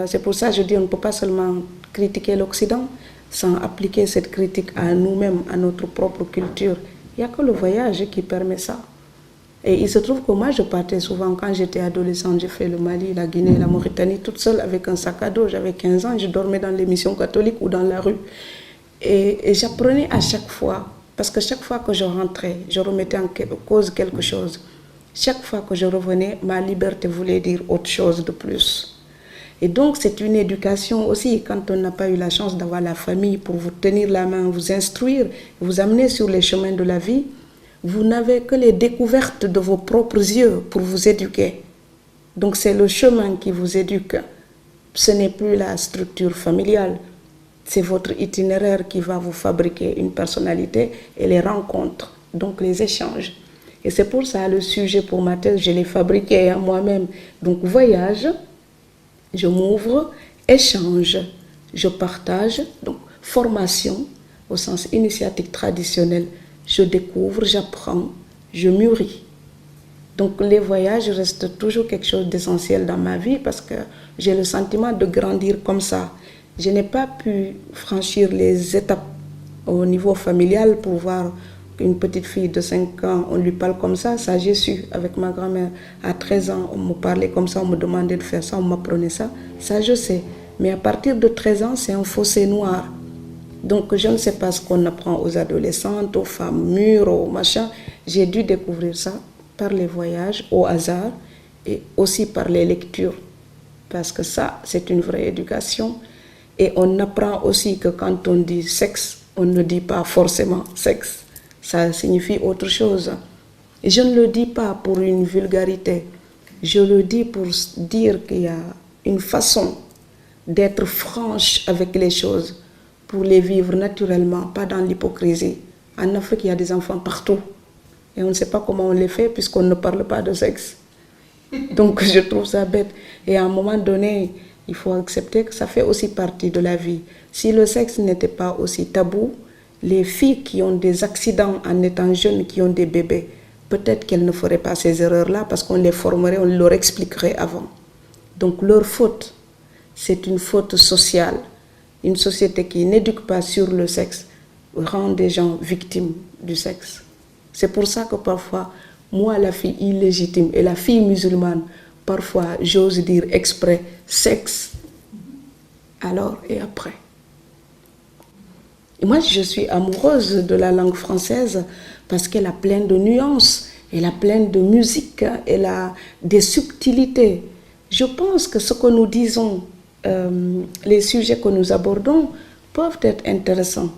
C'est pour ça que je dis qu'on ne peut pas seulement critiquer l'Occident sans appliquer cette critique à nous-mêmes, à notre propre culture. Il n'y a que le voyage qui permet ça. Et il se trouve que moi, je partais souvent quand j'étais adolescente. J'ai fait le Mali, la Guinée, la Mauritanie, toute seule avec un sac à dos. J'avais 15 ans, je dormais dans les missions catholiques ou dans la rue. Et j'apprenais à chaque fois, parce que chaque fois que je rentrais, je remettais en cause quelque chose. Chaque fois que je revenais, ma liberté voulait dire autre chose de plus. Et donc, c'est une éducation aussi, quand on n'a pas eu la chance d'avoir la famille pour vous tenir la main, vous instruire, vous amener sur les chemins de la vie. Vous n'avez que les découvertes de vos propres yeux pour vous éduquer. Donc c'est le chemin qui vous éduque. Ce n'est plus la structure familiale. C'est votre itinéraire qui va vous fabriquer une personnalité et les rencontres, donc les échanges. Et c'est pour ça le sujet pour ma thèse, je l'ai fabriqué moi-même. Donc voyage, je m'ouvre, échange, je partage, donc formation au sens initiatique traditionnel. Je découvre, j'apprends, je mûris. Donc les voyages restent toujours quelque chose d'essentiel dans ma vie parce que j'ai le sentiment de grandir comme ça. Je n'ai pas pu franchir les étapes au niveau familial pour voir une petite fille de 5 ans, on lui parle comme ça j'ai su avec ma grand-mère. À 13 ans, on me parlait comme ça, on me demandait de faire ça, on m'apprenait ça je sais. Mais à partir de 13 ans, c'est un fossé noir. Donc, je ne sais pas ce qu'on apprend aux adolescentes, aux femmes mûres, aux machins. J'ai dû découvrir ça par les voyages, au hasard, et aussi par les lectures. Parce que ça, c'est une vraie éducation. Et on apprend aussi que quand on dit sexe, on ne dit pas forcément sexe. Ça signifie autre chose. Et je ne le dis pas pour une vulgarité. Je le dis pour dire qu'il y a une façon d'être franche avec les choses, pour les vivre naturellement, pas dans l'hypocrisie. En Afrique, il y a des enfants partout. Et on ne sait pas comment on les fait puisqu'on ne parle pas de sexe. Donc je trouve ça bête. Et à un moment donné, il faut accepter que ça fait aussi partie de la vie. Si le sexe n'était pas aussi tabou, les filles qui ont des accidents en étant jeunes, qui ont des bébés, peut-être qu'elles ne feraient pas ces erreurs-là parce qu'on les formerait, on leur expliquerait avant. Donc leur faute, c'est une faute sociale. Une société qui n'éduque pas sur le sexe rend des gens victimes du sexe. C'est pour ça que parfois, moi, la fille illégitime et la fille musulmane, parfois, j'ose dire exprès sexe. Alors et après. Et moi, je suis amoureuse de la langue française parce qu'elle a plein de nuances, elle a plein de musique, elle a des subtilités. Je pense que ce que nous disons, les sujets que nous abordons peuvent être intéressants.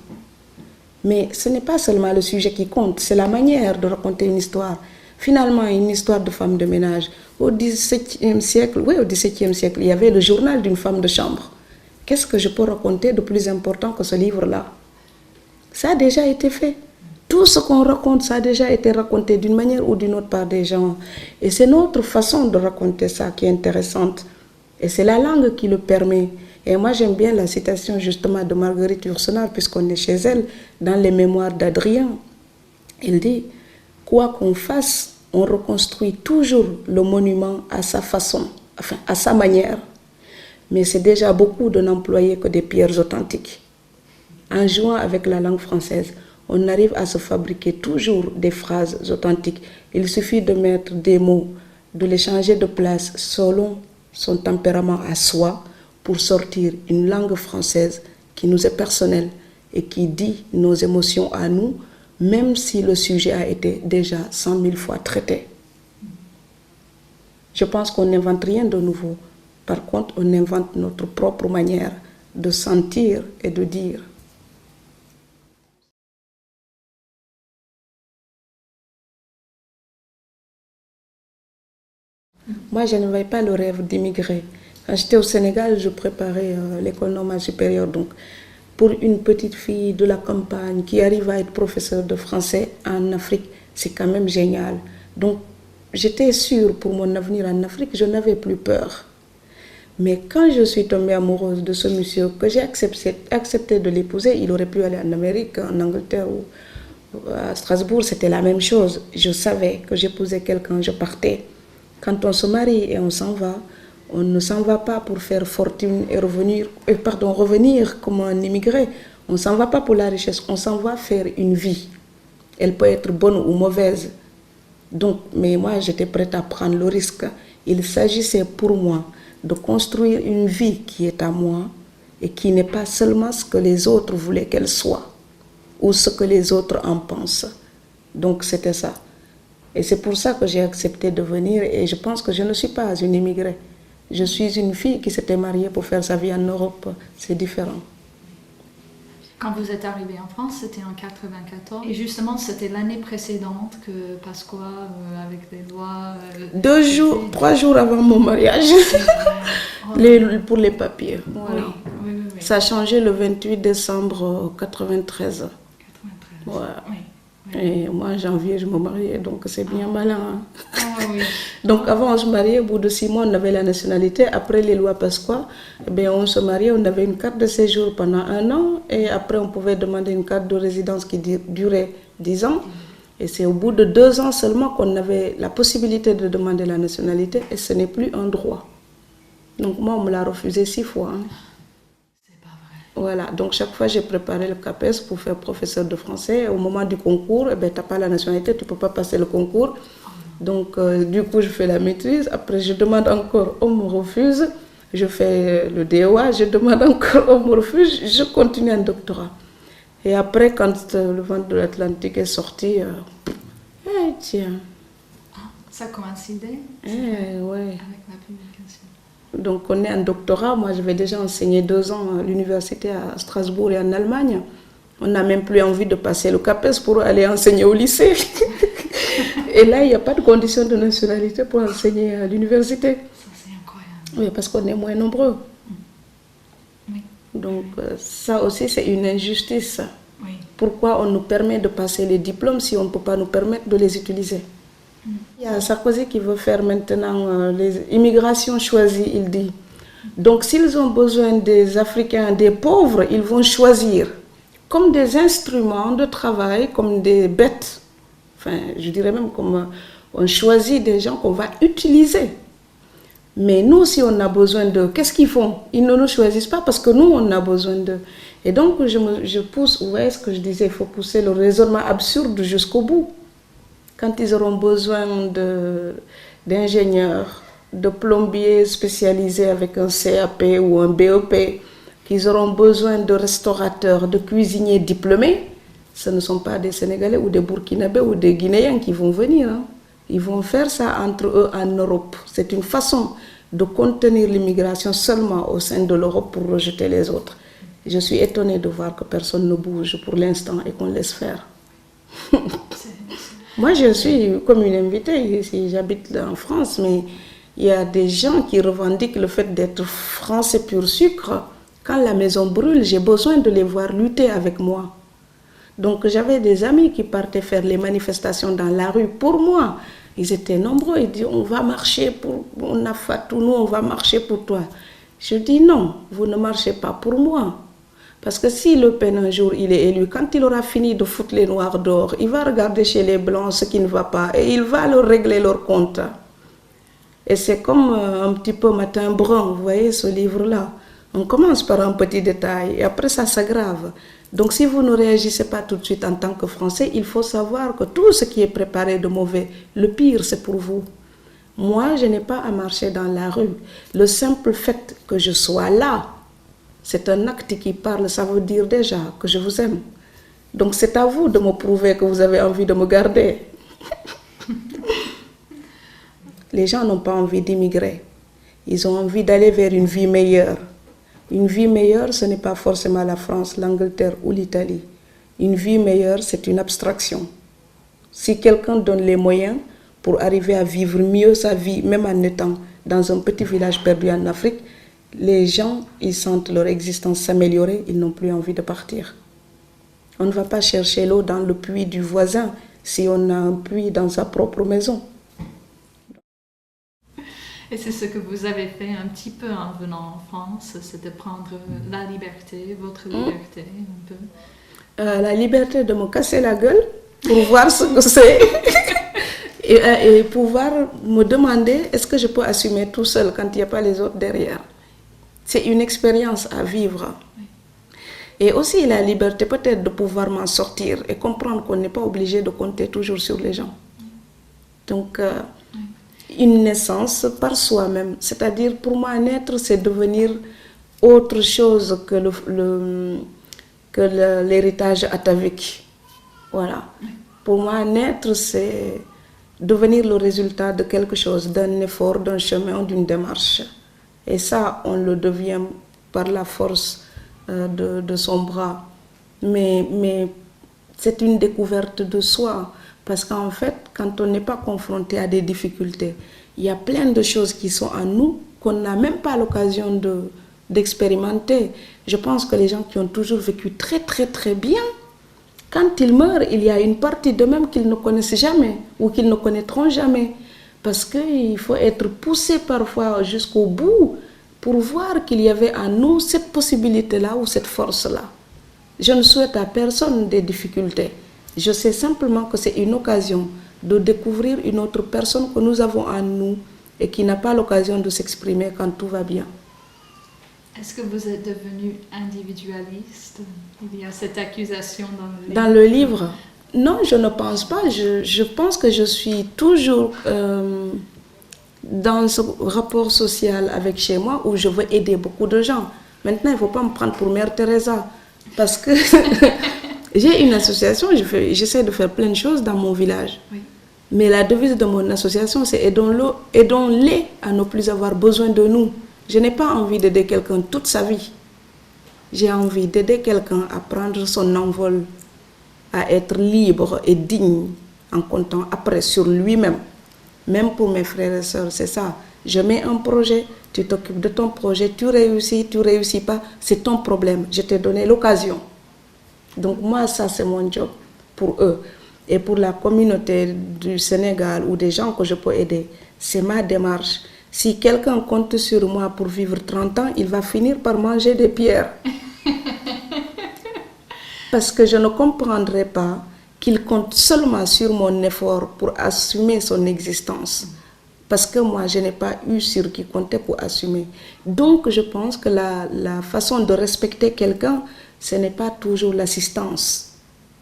Mais ce n'est pas seulement le sujet qui compte, c'est la manière de raconter une histoire. Finalement, une histoire de femme de ménage. Au XVIIe siècle, il y avait le journal d'une femme de chambre. Qu'est-ce que je peux raconter de plus important que ce livre-là? Ça a déjà été fait. Tout ce qu'on raconte, ça a déjà été raconté d'une manière ou d'une autre par des gens. Et c'est notre façon de raconter ça qui est intéressante. Et c'est la langue qui le permet. Et moi, j'aime bien la citation justement de Marguerite Yourcenar, puisqu'on est chez elle, dans les mémoires d'Adrien. Elle dit, quoi qu'on fasse, on reconstruit toujours le monument à sa façon, enfin à sa manière. Mais c'est déjà beaucoup de n'employer que des pierres authentiques. En jouant avec la langue française, on arrive à se fabriquer toujours des phrases authentiques. Il suffit de mettre des mots, de les changer de place selon son tempérament à soi pour sortir une langue française qui nous est personnelle et qui dit nos émotions à nous, même si le sujet a été déjà 100 000 fois traité. Je pense qu'on n'invente rien de nouveau. Par contre, on invente notre propre manière de sentir et de dire. Moi, je n'avais pas le rêve d'immigrer. Quand j'étais au Sénégal, je préparais l'école normale supérieure. Donc, pour une petite fille de la campagne qui arrive à être professeure de français en Afrique, c'est quand même génial. Donc, j'étais sûre pour mon avenir en Afrique, je n'avais plus peur. Mais quand je suis tombée amoureuse de ce monsieur, que j'ai accepté de l'épouser, il aurait pu aller en Amérique, en Angleterre ou à Strasbourg, c'était la même chose. Je savais que j'épousais quelqu'un, je partais. Quand on se marie et on s'en va, on ne s'en va pas pour faire fortune et revenir comme un immigré. On ne s'en va pas pour la richesse, on s'en va faire une vie. Elle peut être bonne ou mauvaise. Donc, mais moi, j'étais prête à prendre le risque. Il s'agissait pour moi de construire une vie qui est à moi et qui n'est pas seulement ce que les autres voulaient qu'elle soit ou ce que les autres en pensent. Donc, c'était ça. Et c'est pour ça que j'ai accepté de venir et je pense que je ne suis pas une immigrée. Je suis une fille qui s'était mariée pour faire sa vie en Europe. C'est différent. Quand vous êtes arrivée en France, c'était en 94. Et justement, c'était l'année précédente que Pasqua, avec les lois... 3 jours avant mon mariage, pour les papiers. Voilà. Oui. Ça a changé le 28 décembre 93. Ouais. Oui. Et moi, en janvier, je me mariais, donc c'est bien malin. Hein? Oui. Donc avant, on se mariait, au bout de 6 mois, on avait la nationalité. Après les lois Pasqua, on se mariait, on avait une carte de séjour pendant 1 an. Et après, on pouvait demander une carte de résidence qui durait 10 ans. Et c'est au bout de 2 ans seulement qu'on avait la possibilité de demander la nationalité. Et ce n'est plus un droit. Donc moi, on me l'a refusé 6 fois. Hein. Voilà, donc chaque fois j'ai préparé le CAPES pour faire professeur de français. Au moment du concours, tu n'as pas la nationalité, tu ne peux pas passer le concours. Donc du coup je fais la maîtrise, après je demande encore, on me refuse. Je fais le DOA, je demande encore, on me refuse, je continue un doctorat. Et après quand le vent de l'Atlantique est sorti, tiens. Ça coïncidait avec la publication. Donc on est en doctorat, moi j'avais déjà enseigné 2 ans à l'université à Strasbourg et en Allemagne. On n'a même plus envie de passer le CAPES pour aller enseigner au lycée. Et là, il n'y a pas de condition de nationalité pour enseigner à l'université. Ça, c'est incroyable. Oui, parce qu'on est moins nombreux. Oui. Donc ça aussi, c'est une injustice. Oui. Pourquoi on nous permet de passer les diplômes si on ne peut pas nous permettre de les utiliser? Il y a Sarkozy qui veut faire maintenant les immigrations choisies, il dit. Donc s'ils ont besoin des Africains, des pauvres, ils vont choisir comme des instruments de travail, comme des bêtes. Enfin, je dirais même comme on choisit des gens qu'on va utiliser. Mais nous, si on a besoin d'eux, qu'est-ce qu'ils font? Ils ne nous choisissent pas parce que nous, on a besoin d'eux. Et donc, je pousse, vous voyez ce que je disais, il faut pousser le raisonnement absurde jusqu'au bout. Quand ils auront besoin d'ingénieurs, de plombiers spécialisés avec un CAP ou un BEP, qu'ils auront besoin de restaurateurs, de cuisiniers diplômés, ce ne sont pas des Sénégalais ou des Burkinabés ou des Guinéens qui vont venir. Hein. Ils vont faire ça entre eux en Europe. C'est une façon de contenir l'immigration seulement au sein de l'Europe pour rejeter les autres. Je suis étonnée de voir que personne ne bouge pour l'instant et qu'on laisse faire. Moi, je suis comme une invitée ici, j'habite en France, mais il y a des gens qui revendiquent le fait d'être français pur sucre. Quand la maison brûle, j'ai besoin de les voir lutter avec moi. Donc j'avais des amis qui partaient faire les manifestations dans la rue pour moi. Ils étaient nombreux, ils disaient on va marcher pour Nafatou, nous on va marcher pour toi. Je dis non, vous ne marchez pas pour moi. Parce que si Le Pen un jour il est élu, quand il aura fini de foutre les noirs dehors, il va regarder chez les blancs ce qui ne va pas et il va leur régler leur compte. Et c'est comme un petit peu Matin Brun, vous voyez ce livre-là. On commence par un petit détail et après ça s'aggrave. Donc si vous ne réagissez pas tout de suite en tant que Français, il faut savoir que tout ce qui est préparé de mauvais, le pire c'est pour vous. Moi, je n'ai pas à marcher dans la rue. Le simple fait que je sois là, c'est un acte qui parle, ça veut dire déjà que je vous aime. Donc c'est à vous de me prouver que vous avez envie de me garder. Les gens n'ont pas envie d'immigrer. Ils ont envie d'aller vers une vie meilleure. Une vie meilleure, ce n'est pas forcément la France, l'Angleterre ou l'Italie. Une vie meilleure, c'est une abstraction. Si quelqu'un donne les moyens, pour arriver à vivre mieux sa vie, même en étant dans un petit village perdu en Afrique, les gens, ils sentent leur existence s'améliorer, ils n'ont plus envie de partir. On ne va pas chercher l'eau dans le puits du voisin si on a un puits dans sa propre maison. Et c'est ce que vous avez fait un petit peu en venant en France, c'est de prendre la liberté, votre liberté un peu. La liberté de me casser la gueule pour voir ce que c'est et pouvoir me demander est-ce que je peux assumer tout seul quand il n'y a pas les autres derrière. C'est une expérience à vivre. Oui. Et aussi la liberté peut-être de pouvoir m'en sortir et comprendre qu'on n'est pas obligé de compter toujours sur les gens. Donc, une naissance par soi-même. C'est-à-dire, pour moi, naître, c'est devenir autre chose que l'héritage atavique. Voilà. Pour moi, naître, c'est devenir le résultat de quelque chose, d'un effort, d'un chemin, d'une démarche. Et ça, on le devient par la force de son bras. Mais c'est une découverte de soi. Parce qu'en fait, quand on n'est pas confronté à des difficultés, il y a plein de choses qui sont en nous qu'on n'a même pas l'occasion d'expérimenter. Je pense que les gens qui ont toujours vécu très très très bien, quand ils meurent, il y a une partie d'eux-mêmes qu'ils ne connaissent jamais ou qu'ils ne connaîtront jamais. Parce qu'il faut être poussé parfois jusqu'au bout pour voir qu'il y avait en nous cette possibilité-là ou cette force-là. Je ne souhaite à personne des difficultés. Je sais simplement que c'est une occasion de découvrir une autre personne que nous avons en nous et qui n'a pas l'occasion de s'exprimer quand tout va bien. Est-ce que vous êtes devenu individualiste? Il y a cette accusation dans le livre. Dans le livre? Non, je ne pense pas. Je pense que je suis toujours dans ce rapport social avec chez moi où je veux aider beaucoup de gens. Maintenant, il ne faut pas me prendre pour Mère Teresa parce que j'ai une association, j'essaie de faire plein de choses dans mon village. Oui. Mais la devise de mon association, c'est aidons-les à ne plus avoir besoin de nous. Je n'ai pas envie d'aider quelqu'un toute sa vie. J'ai envie d'aider quelqu'un à prendre son envol, à être libre et digne en comptant après sur lui-même. Même pour mes frères et sœurs, c'est ça. Je mets un projet, tu t'occupes de ton projet, tu réussis pas, c'est ton problème. Je t'ai donné l'occasion. Donc moi, ça c'est mon job pour eux. Et pour la communauté du Sénégal ou des gens que je peux aider, c'est ma démarche. Si quelqu'un compte sur moi pour vivre 30 ans, il va finir par manger des pierres. Parce que je ne comprendrai pas qu'il compte seulement sur mon effort pour assumer son existence. Parce que moi, je n'ai pas eu sur qui compter pour assumer. Donc, je pense que la façon de respecter quelqu'un, ce n'est pas toujours l'assistance.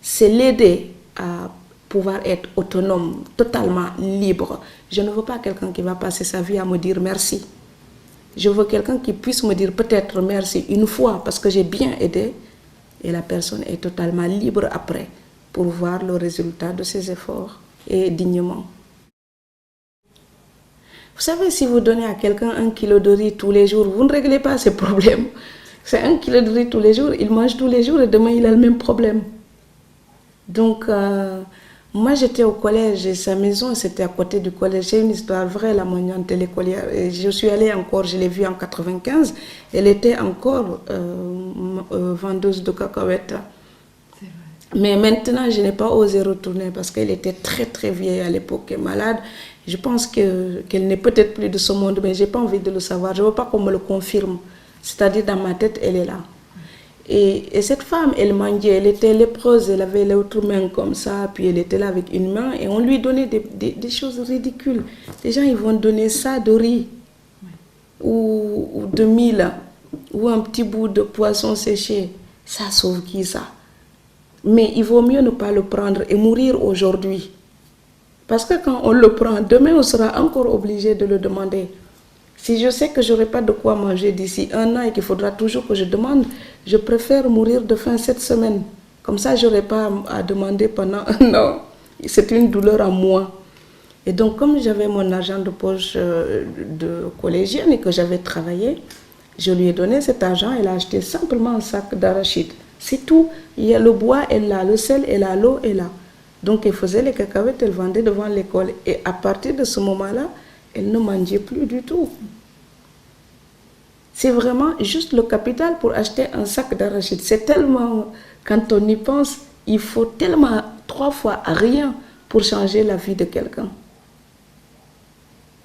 C'est l'aider à pouvoir être autonome, totalement libre. Je ne veux pas quelqu'un qui va passer sa vie à me dire merci. Je veux quelqu'un qui puisse me dire peut-être merci une fois parce que j'ai bien aidé et la personne est totalement libre après pour voir le résultat de ses efforts et dignement. Vous savez, si vous donnez à quelqu'un 1 kilo de riz tous les jours, vous ne réglez pas ses problèmes. C'est 1 kilo de riz tous les jours, il mange tous les jours et demain il a le même problème. Donc, moi j'étais au collège et sa maison c'était à côté du collège. J'ai une histoire vraie, la mognante de l'écolière. Et je suis allée encore, je l'ai vue en 95. Elle était encore vendeuse de cacahuètes. Mais maintenant, je n'ai pas osé retourner parce qu'elle était très très vieille à l'époque et malade. Je pense qu'elle n'est peut-être plus de ce monde, mais je n'ai pas envie de le savoir. Je ne veux pas qu'on me le confirme. C'est-à-dire dans ma tête, elle est là. Et cette femme, elle mendiait, elle était lépreuse, elle avait l'autre main comme ça, puis elle était là avec une main et on lui donnait des choses ridicules. Les gens, ils vont donner ça de riz ou de mille ou un petit bout de poisson séché. Ça sauve qui ça? Mais il vaut mieux ne pas le prendre et mourir aujourd'hui. Parce que quand on le prend, demain on sera encore obligé de le demander. Si je sais que je n'aurai pas de quoi manger d'ici 1 an et qu'il faudra toujours que je demande, je préfère mourir de faim cette semaine. Comme ça, je n'aurai pas à demander pendant 1 an. C'est une douleur à moi. Et donc, comme j'avais mon argent de poche de collégienne et que j'avais travaillé, je lui ai donné cet argent. Elle a acheté simplement un sac d'arachide. C'est tout. Il y a le bois est là, le sel est là, l'eau est là. Donc, elle faisait les cacahuètes, elle vendait devant l'école. Et à partir de ce moment-là, elle ne mangeait plus du tout. C'est vraiment juste le capital pour acheter un sac d'arachide. C'est tellement, quand on y pense, il faut tellement 3 fois rien pour changer la vie de quelqu'un.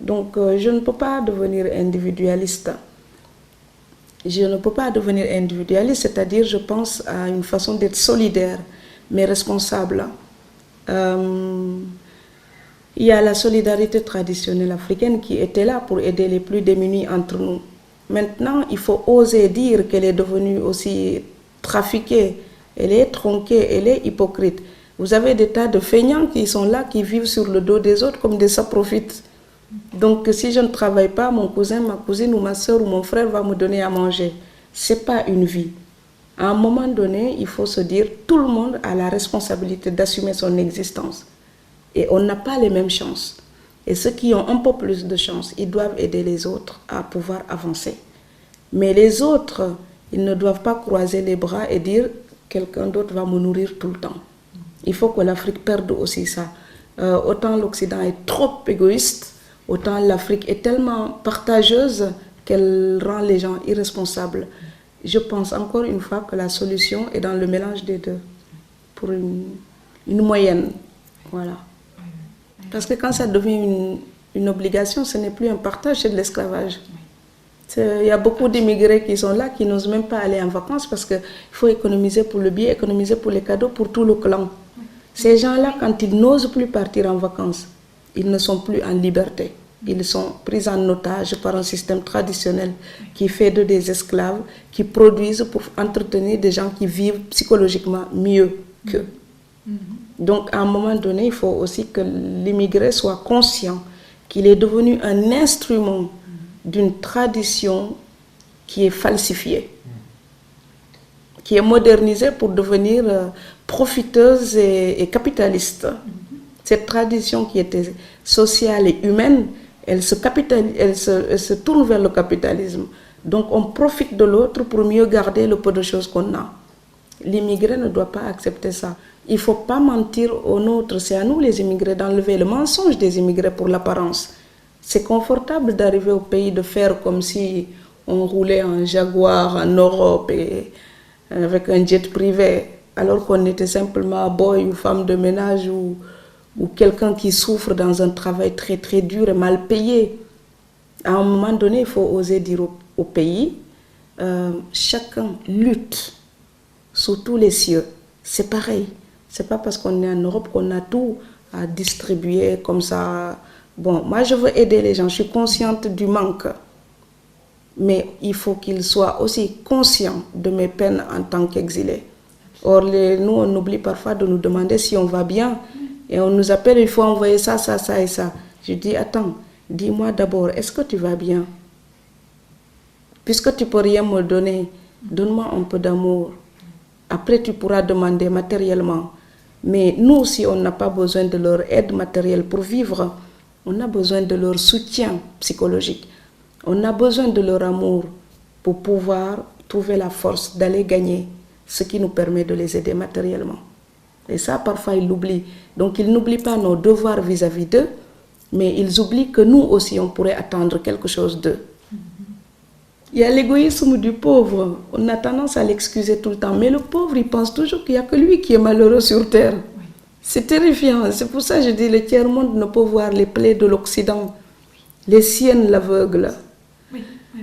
Donc, je ne peux pas devenir individualiste. Je ne peux pas devenir individualiste, c'est-à-dire je pense à une façon d'être solidaire, mais responsable. Il y a la solidarité traditionnelle africaine qui était là pour aider les plus démunis entre nous. Maintenant, il faut oser dire qu'elle est devenue aussi trafiquée, elle est tronquée, elle est hypocrite. Vous avez des tas de feignants qui sont là, qui vivent sur le dos des autres comme des saprofites. Donc, si je ne travaille pas, mon cousin, ma cousine ou ma soeur ou mon frère va me donner à manger. Ce n'est pas une vie. À un moment donné, il faut se dire, tout le monde a la responsabilité d'assumer son existence. Et on n'a pas les mêmes chances. Et ceux qui ont un peu plus de chance, ils doivent aider les autres à pouvoir avancer. Mais les autres, ils ne doivent pas croiser les bras et dire, quelqu'un d'autre va me nourrir tout le temps. Il faut que l'Afrique perde aussi ça. Autant l'Occident est trop égoïste, autant l'Afrique est tellement partageuse qu'elle rend les gens irresponsables. Je pense encore une fois que la solution est dans le mélange des deux, pour une moyenne. Voilà. Parce que quand ça devient une obligation, ce n'est plus un partage, c'est de l'esclavage. Il y a beaucoup d'immigrés qui sont là, qui n'osent même pas aller en vacances parce qu'il faut économiser pour le billet, économiser pour les cadeaux, pour tout le clan. Ces gens-là, quand ils n'osent plus partir en vacances, ils ne sont plus en liberté. Ils sont pris en otage par un système traditionnel qui fait d'eux des esclaves, qui produisent pour entretenir des gens qui vivent psychologiquement mieux qu'eux. Donc, à un moment donné, il faut aussi que l'immigré soit conscient qu'il est devenu un instrument d'une tradition qui est falsifiée, qui est modernisée pour devenir profiteuse et capitaliste. Cette tradition qui était sociale et humaine, elle se tourne vers le capitalisme. Donc on profite de l'autre pour mieux garder le peu de choses qu'on a. L'immigré ne doit pas accepter ça. Il ne faut pas mentir aux nôtres. C'est à nous les immigrés d'enlever le mensonge des immigrés pour l'apparence. C'est confortable d'arriver au pays, de faire comme si on roulait en Jaguar en Europe et avec un jet privé, alors qu'on était simplement boy ou femme de ménage ou quelqu'un qui souffre dans un travail très très dur et mal payé. À un moment donné, il faut oser dire au pays, chacun lutte sous tous les cieux. C'est pareil. C'est pas parce qu'on est en Europe qu'on a tout à distribuer comme ça. Bon, moi je veux aider les gens, je suis consciente du manque. Mais il faut qu'ils soient aussi conscients de mes peines en tant qu'exilés. Or, nous, on oublie parfois de nous demander si on va bien. Et on nous appelle, il faut envoyer ça, ça, ça et ça. Je dis, attends, dis-moi d'abord, est-ce que tu vas bien? Puisque tu ne peux rien me donner, donne-moi un peu d'amour. Après, tu pourras demander matériellement. Mais nous, si on n'a pas besoin de leur aide matérielle pour vivre, on a besoin de leur soutien psychologique. On a besoin de leur amour pour pouvoir trouver la force d'aller gagner ce qui nous permet de les aider matériellement. Et ça, parfois, ils l'oublient. Donc, ils n'oublient pas nos devoirs vis-à-vis d'eux, mais ils oublient que nous aussi, on pourrait attendre quelque chose d'eux. Il y a l'égoïsme du pauvre. On a tendance à l'excuser tout le temps. Mais le pauvre, il pense toujours qu'il n'y a que lui qui est malheureux sur terre. C'est terrifiant. C'est pour ça que je dis, le tiers-monde ne peut voir les plaies de l'Occident. Les siennes l'aveuglent.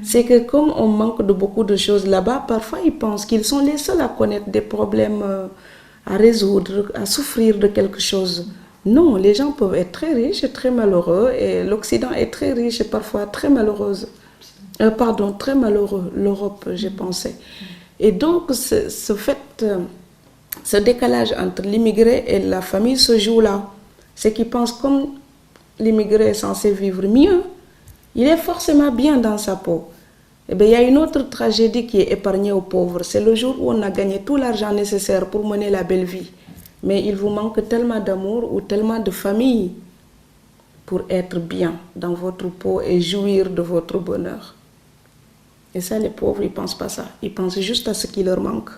C'est que comme on manque de beaucoup de choses là-bas, parfois ils pensent qu'ils sont les seuls à connaître des problèmes à résoudre, à souffrir de quelque chose. Non, les gens peuvent être très riches et très malheureux, et l'Occident est très riche et parfois très malheureuse. Très malheureux, l'Europe, j'ai pensé. Et donc, ce décalage entre l'immigré et la famille se joue là. C'est qu'ils pensent comme l'immigré est censé vivre mieux, il est forcément bien dans sa peau. Eh bien, il y a une autre tragédie qui est épargnée aux pauvres. C'est le jour où on a gagné tout l'argent nécessaire pour mener la belle vie. Mais il vous manque tellement d'amour ou tellement de famille pour être bien dans votre peau et jouir de votre bonheur. Et ça, les pauvres, ils ne pensent pas ça. Ils pensent juste à ce qui leur manque.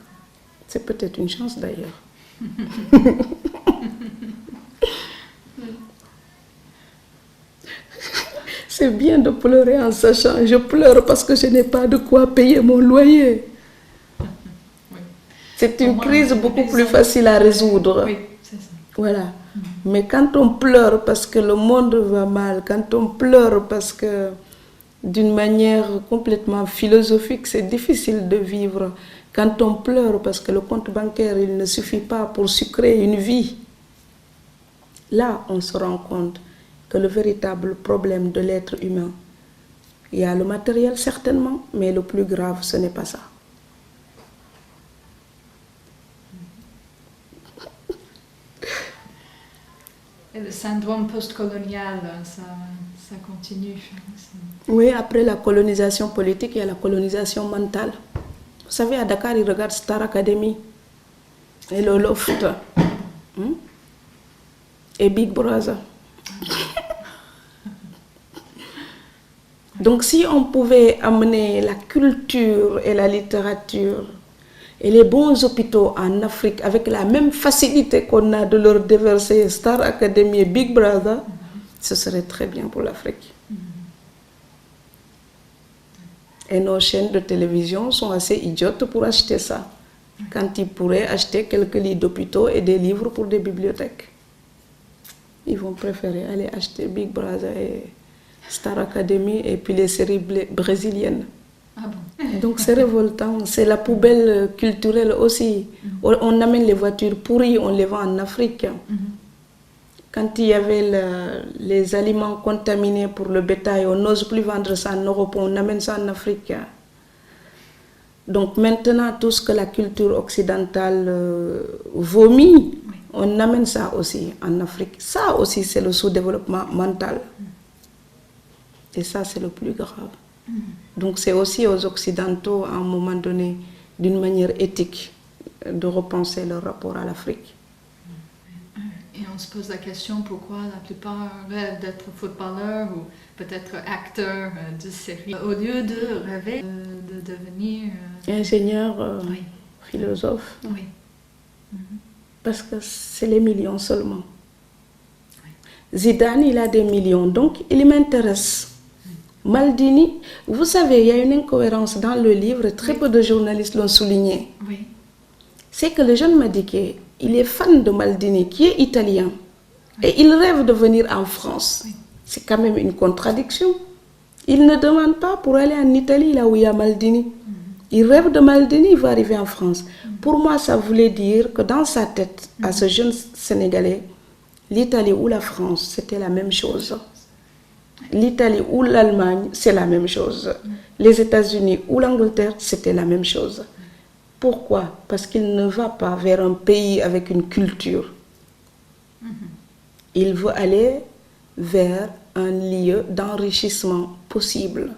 C'est peut-être une chance d'ailleurs. C'est bien de pleurer en sachant, je pleure parce que je n'ai pas de quoi payer mon loyer. Oui. C'est une crise beaucoup plus facile à résoudre. Oui, c'est ça. Voilà. Mais quand on pleure parce que le monde va mal, quand on pleure parce que d'une manière complètement philosophique, c'est difficile de vivre. Quand on pleure parce que le compte bancaire, il ne suffit pas pour sucrer une vie, là, on se rend compte que le véritable problème de l'être humain, il y a le matériel certainement, mais le plus grave, ce n'est pas ça. Et le syndrome postcolonial, ça continue. Oui, après la colonisation politique, il y a la colonisation mentale. Vous savez, à Dakar, ils regardent Star Academy et le Loft et Big Brother. Donc, si on pouvait amener la culture et la littérature et les bons hôpitaux en Afrique avec la même facilité qu'on a de leur déverser Star Academy et Big Brother, ce serait très bien pour l'Afrique. Et nos chaînes de télévision sont assez idiotes pour acheter ça, quand ils pourraient acheter quelques lits d'hôpitaux et des livres pour des bibliothèques. Ils vont préférer aller acheter Big Brother et Star Academy et puis les séries brésiliennes. Ah bon? Donc c'est révoltant, c'est la poubelle culturelle aussi. On amène les voitures pourries, on les vend en Afrique. Quand il y avait les aliments contaminés pour le bétail, on n'ose plus vendre ça en Europe, on amène ça en Afrique. Donc maintenant, tout ce que la culture occidentale vomit, on amène ça aussi en Afrique. Ça aussi, c'est le sous-développement mental. Et ça, c'est le plus grave. Donc c'est aussi aux Occidentaux, à un moment donné, d'une manière éthique, de repenser leur rapport à l'Afrique. Et on se pose la question pourquoi la plupart rêvent d'être footballeurs ou peut-être acteurs de séries, au lieu de rêver de devenir... ingénieur, philosophe. Oui. Parce que c'est les millions seulement. Zidane, il a des millions, donc il m'intéresse. Maldini, vous savez, il y a une incohérence dans le livre, très peu de journalistes l'ont souligné. Oui. C'est que le jeune Madické, il est fan de Maldini, qui est italien, et il rêve de venir en France. C'est quand même une contradiction. Il ne demande pas pour aller en Italie, là où il y a Maldini. Il rêve de Maldini, il va arriver en France. Pour moi, ça voulait dire que dans sa tête, à ce jeune Sénégalais, l'Italie ou la France, c'était la même chose. L'Italie ou l'Allemagne, c'est la même chose. Les États-Unis ou l'Angleterre, c'était la même chose. Pourquoi? Parce qu'il ne va pas vers un pays avec une culture. Il veut aller vers un lieu d'enrichissement possible.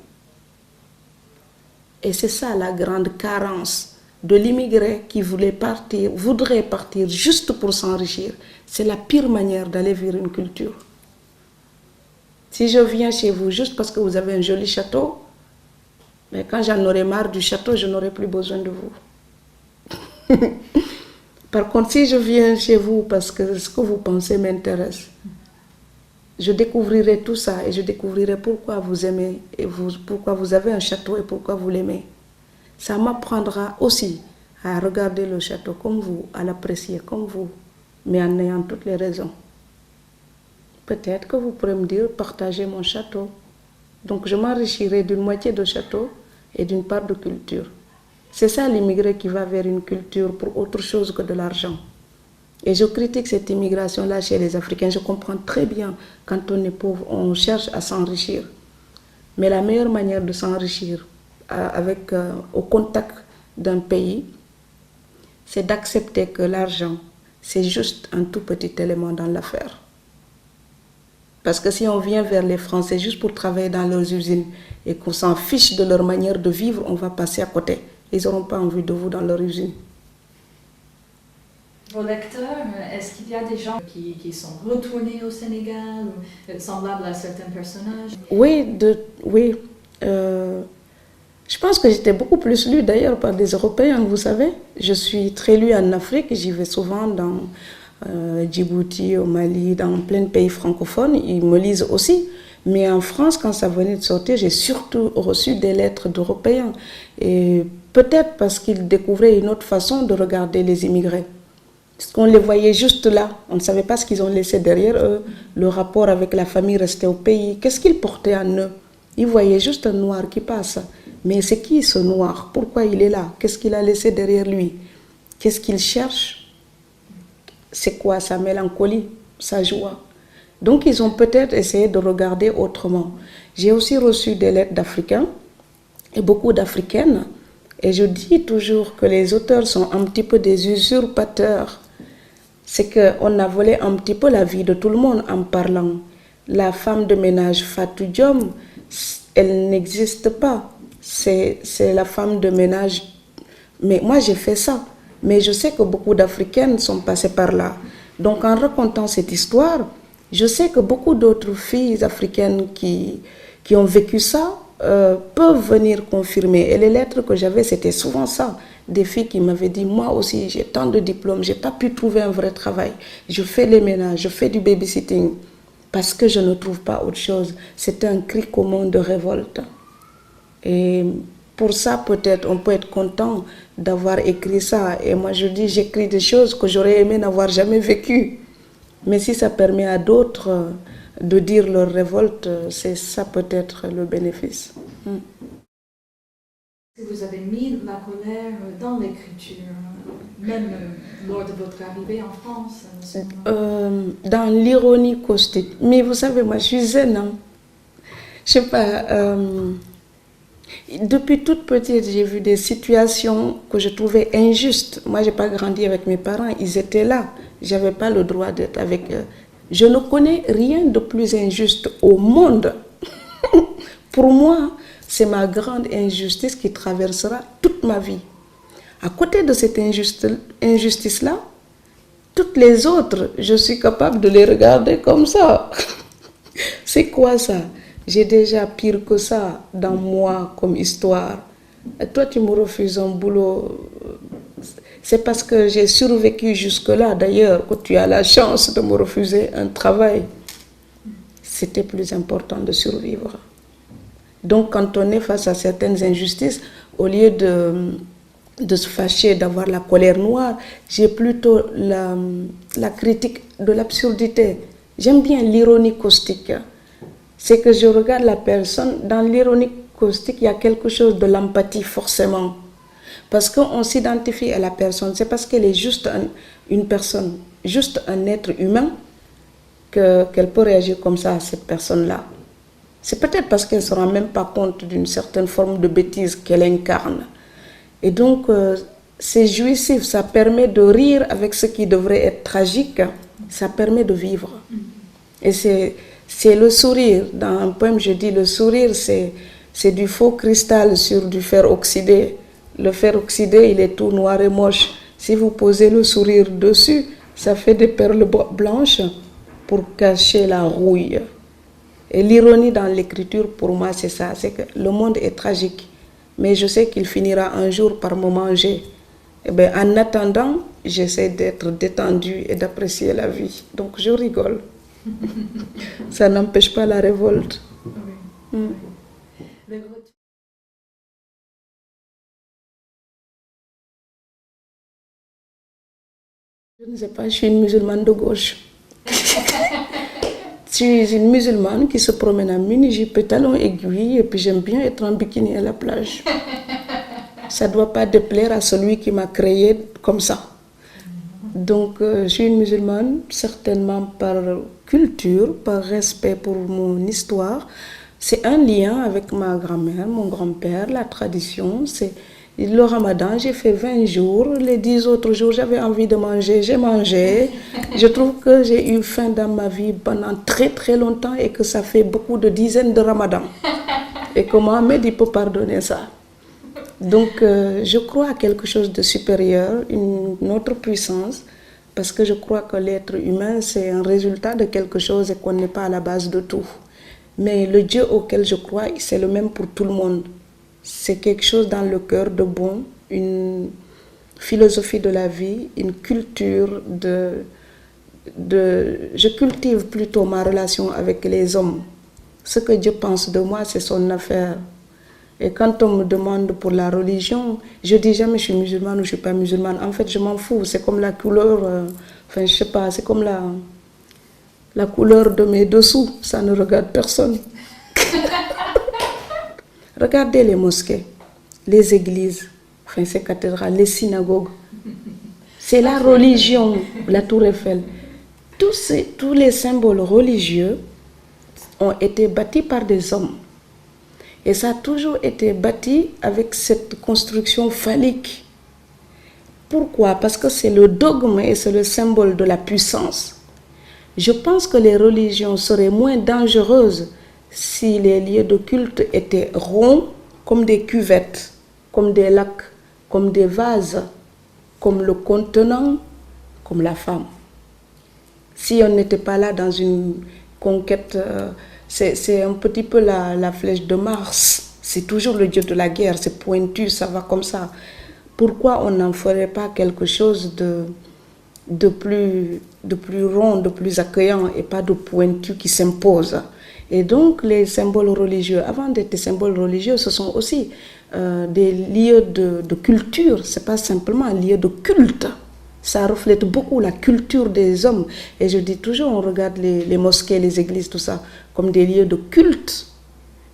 Et c'est ça la grande carence de l'immigré qui voudrait partir juste pour s'enrichir. C'est la pire manière d'aller vers une culture. Si je viens chez vous juste parce que vous avez un joli château, mais quand j'en aurai marre du château, je n'aurai plus besoin de vous. Par contre, si je viens chez vous parce que ce que vous pensez m'intéresse, je découvrirai tout ça et je découvrirai pourquoi vous aimez et pourquoi vous avez un château et pourquoi vous l'aimez. Ça m'apprendra aussi à regarder le château comme vous, à l'apprécier comme vous, mais en ayant toutes les raisons. Peut-être que vous pourrez me dire, partagez mon château. Donc je m'enrichirai d'une moitié de château et d'une part de culture. C'est ça l'immigré qui va vers une culture pour autre chose que de l'argent. Et je critique cette immigration-là chez les Africains. Je comprends très bien, quand on est pauvre, on cherche à s'enrichir. Mais la meilleure manière de s'enrichir au contact d'un pays, c'est d'accepter que l'argent, c'est juste un tout petit élément dans l'affaire. Parce que si on vient vers les Français juste pour travailler dans leurs usines et qu'on s'en fiche de leur manière de vivre, on va passer à côté. Ils n'auront pas envie de vous dans leur usine. Vos lecteurs, est-ce qu'il y a des gens qui sont retournés au Sénégal, ou semblables à certains personnages? Oui, je pense que j'étais beaucoup plus lue d'ailleurs par des Européens, vous savez. Je suis très lue en Afrique, j'y vais souvent dans Djibouti, au Mali, dans plein de pays francophones. Ils me lisent aussi. Mais en France, quand ça venait de sortir, j'ai surtout reçu des lettres d'Européens. Et peut-être parce qu'ils découvraient une autre façon de regarder les immigrés. Parce qu'on les voyait juste là. On ne savait pas ce qu'ils ont laissé derrière eux. Le rapport avec la famille restait au pays. Qu'est-ce qu'ils portaient en eux? Ils voyaient juste un noir qui passe. Mais c'est qui ce noir? Pourquoi il est là? Qu'est-ce qu'il a laissé derrière lui? Qu'est-ce qu'il cherche? C'est quoi sa mélancolie, sa joie? Donc ils ont peut-être essayé de regarder autrement. J'ai aussi reçu des lettres d'Africains et beaucoup d'Africaines. Et je dis toujours que les auteurs sont un petit peu des usurpateurs. C'est qu'on a volé un petit peu la vie de tout le monde en parlant. La femme de ménage Fatou Diom, elle n'existe pas. C'est la femme de ménage. Mais moi, j'ai fait ça. Mais je sais que beaucoup d'Africaines sont passées par là. Donc, en racontant cette histoire, je sais que beaucoup d'autres filles africaines qui ont vécu ça peuvent venir confirmer. Et les lettres que j'avais, c'était souvent ça. Des filles qui m'avaient dit, moi aussi, j'ai tant de diplômes, je n'ai pas pu trouver un vrai travail. Je fais les ménages, je fais du babysitting parce que je ne trouve pas autre chose. C'était un cri commun de révolte. Et pour ça, peut-être, on peut être content d'avoir écrit ça. Et moi, je dis, j'écris des choses que j'aurais aimé n'avoir jamais vécues. Mais si ça permet à d'autres de dire leur révolte, c'est ça peut-être le bénéfice. Vous avez mis la colère dans l'écriture, même lors de votre arrivée en France? Dans l'ironie caustique. Mais vous savez, moi, je suis zen. Hein? Je sais pas. Depuis toute petite, j'ai vu des situations que je trouvais injustes. Moi, je n'ai pas grandi avec mes parents. Ils étaient là. Je n'avais pas le droit d'être avec eux. Je ne connais rien de plus injuste au monde. Pour moi, c'est ma grande injustice qui traversera toute ma vie. À côté de cette injustice-là, toutes les autres, je suis capable de les regarder comme ça. C'est quoi ça? J'ai déjà pire que ça dans moi comme histoire. Et toi, tu me refuses un boulot. C'est parce que j'ai survécu jusque-là, d'ailleurs, que tu as la chance de me refuser un travail. C'était plus important de survivre. Donc, quand on est face à certaines injustices, au lieu de se fâcher, d'avoir la colère noire, j'ai plutôt la critique de l'absurdité. J'aime bien l'ironie caustique. C'est que je regarde la personne, dans l'ironie caustique, il y a quelque chose de l'empathie forcément. Parce qu'on s'identifie à la personne, c'est parce qu'elle est juste une personne, juste un être humain, qu'elle peut réagir comme ça à cette personne-là. C'est peut-être parce qu'elle ne se rend même pas compte d'une certaine forme de bêtise qu'elle incarne. Et donc, c'est jouissif, ça permet de rire avec ce qui devrait être tragique, ça permet de vivre. Et c'est le sourire. Dans un poème, je dis le sourire, c'est du faux cristal sur du fer oxydé. Le fer oxydé, il est tout noir et moche. Si vous posez le sourire dessus, ça fait des perles blanches pour cacher la rouille. Et l'ironie dans l'écriture, pour moi, c'est ça. C'est que le monde est tragique. Mais je sais qu'il finira un jour par me manger. Et bien, en attendant, j'essaie d'être détendue et d'apprécier la vie. Donc, je rigole. Ça n'empêche pas la révolte. Oui. Je ne sais pas, je suis une musulmane de gauche. Je suis une musulmane qui se promène en mini-jupe et talons aiguilles et puis j'aime bien être en bikini à la plage. Ça ne doit pas déplaire à celui qui m'a créée comme ça. Donc, je suis une musulmane, certainement par culture, par respect pour mon histoire. C'est un lien avec ma grand-mère, mon grand-père, la tradition. C'est le ramadan, j'ai fait 20 jours. Les 10 autres jours, j'avais envie de manger, j'ai mangé. Je trouve que j'ai eu faim dans ma vie pendant très très longtemps et que ça fait beaucoup de dizaines de ramadans. Et que Mohamed, il peut pardonner ça. Donc, je crois à quelque chose de supérieur, une autre puissance, parce que je crois que l'être humain, c'est un résultat de quelque chose et qu'on n'est pas à la base de tout. Mais le Dieu auquel je crois, c'est le même pour tout le monde. C'est quelque chose dans le cœur de bon, une philosophie de la vie, une culture Je cultive plutôt ma relation avec les hommes Ce que Dieu pense de moi, c'est son affaire. Et quand on me demande pour la religion, je dis jamais je suis musulmane ou je ne suis pas musulmane. En fait, je m'en fous. C'est comme la couleur, enfin, je sais pas, c'est comme la couleur de mes dessous. Ça ne regarde personne. Regardez les mosquées, les églises, enfin, ces cathédrales, les synagogues. C'est la religion, la tour Eiffel. Tous les symboles religieux ont été bâtis par des hommes. Et ça a toujours été bâti avec cette construction phallique. Pourquoi? Parce que c'est le dogme et c'est le symbole de la puissance. Je pense que les religions seraient moins dangereuses si les lieux de culte étaient ronds comme des cuvettes, comme des lacs, comme des vases, comme le contenant, comme la femme. Si on n'était pas là dans une conquête, c'est un petit peu la flèche de Mars. C'est toujours le dieu de la guerre, c'est pointu, ça va comme ça. Pourquoi on n'en ferait pas quelque chose de plus rond, de plus accueillant et pas de pointu qui s'impose? Et donc les symboles religieux, avant d'être des symboles religieux, ce sont aussi des lieux de culture, ce n'est pas simplement un lieu de culte. Ça reflète beaucoup la culture des hommes. Et je dis toujours, on regarde les mosquées, les églises, tout ça, comme des lieux de culte.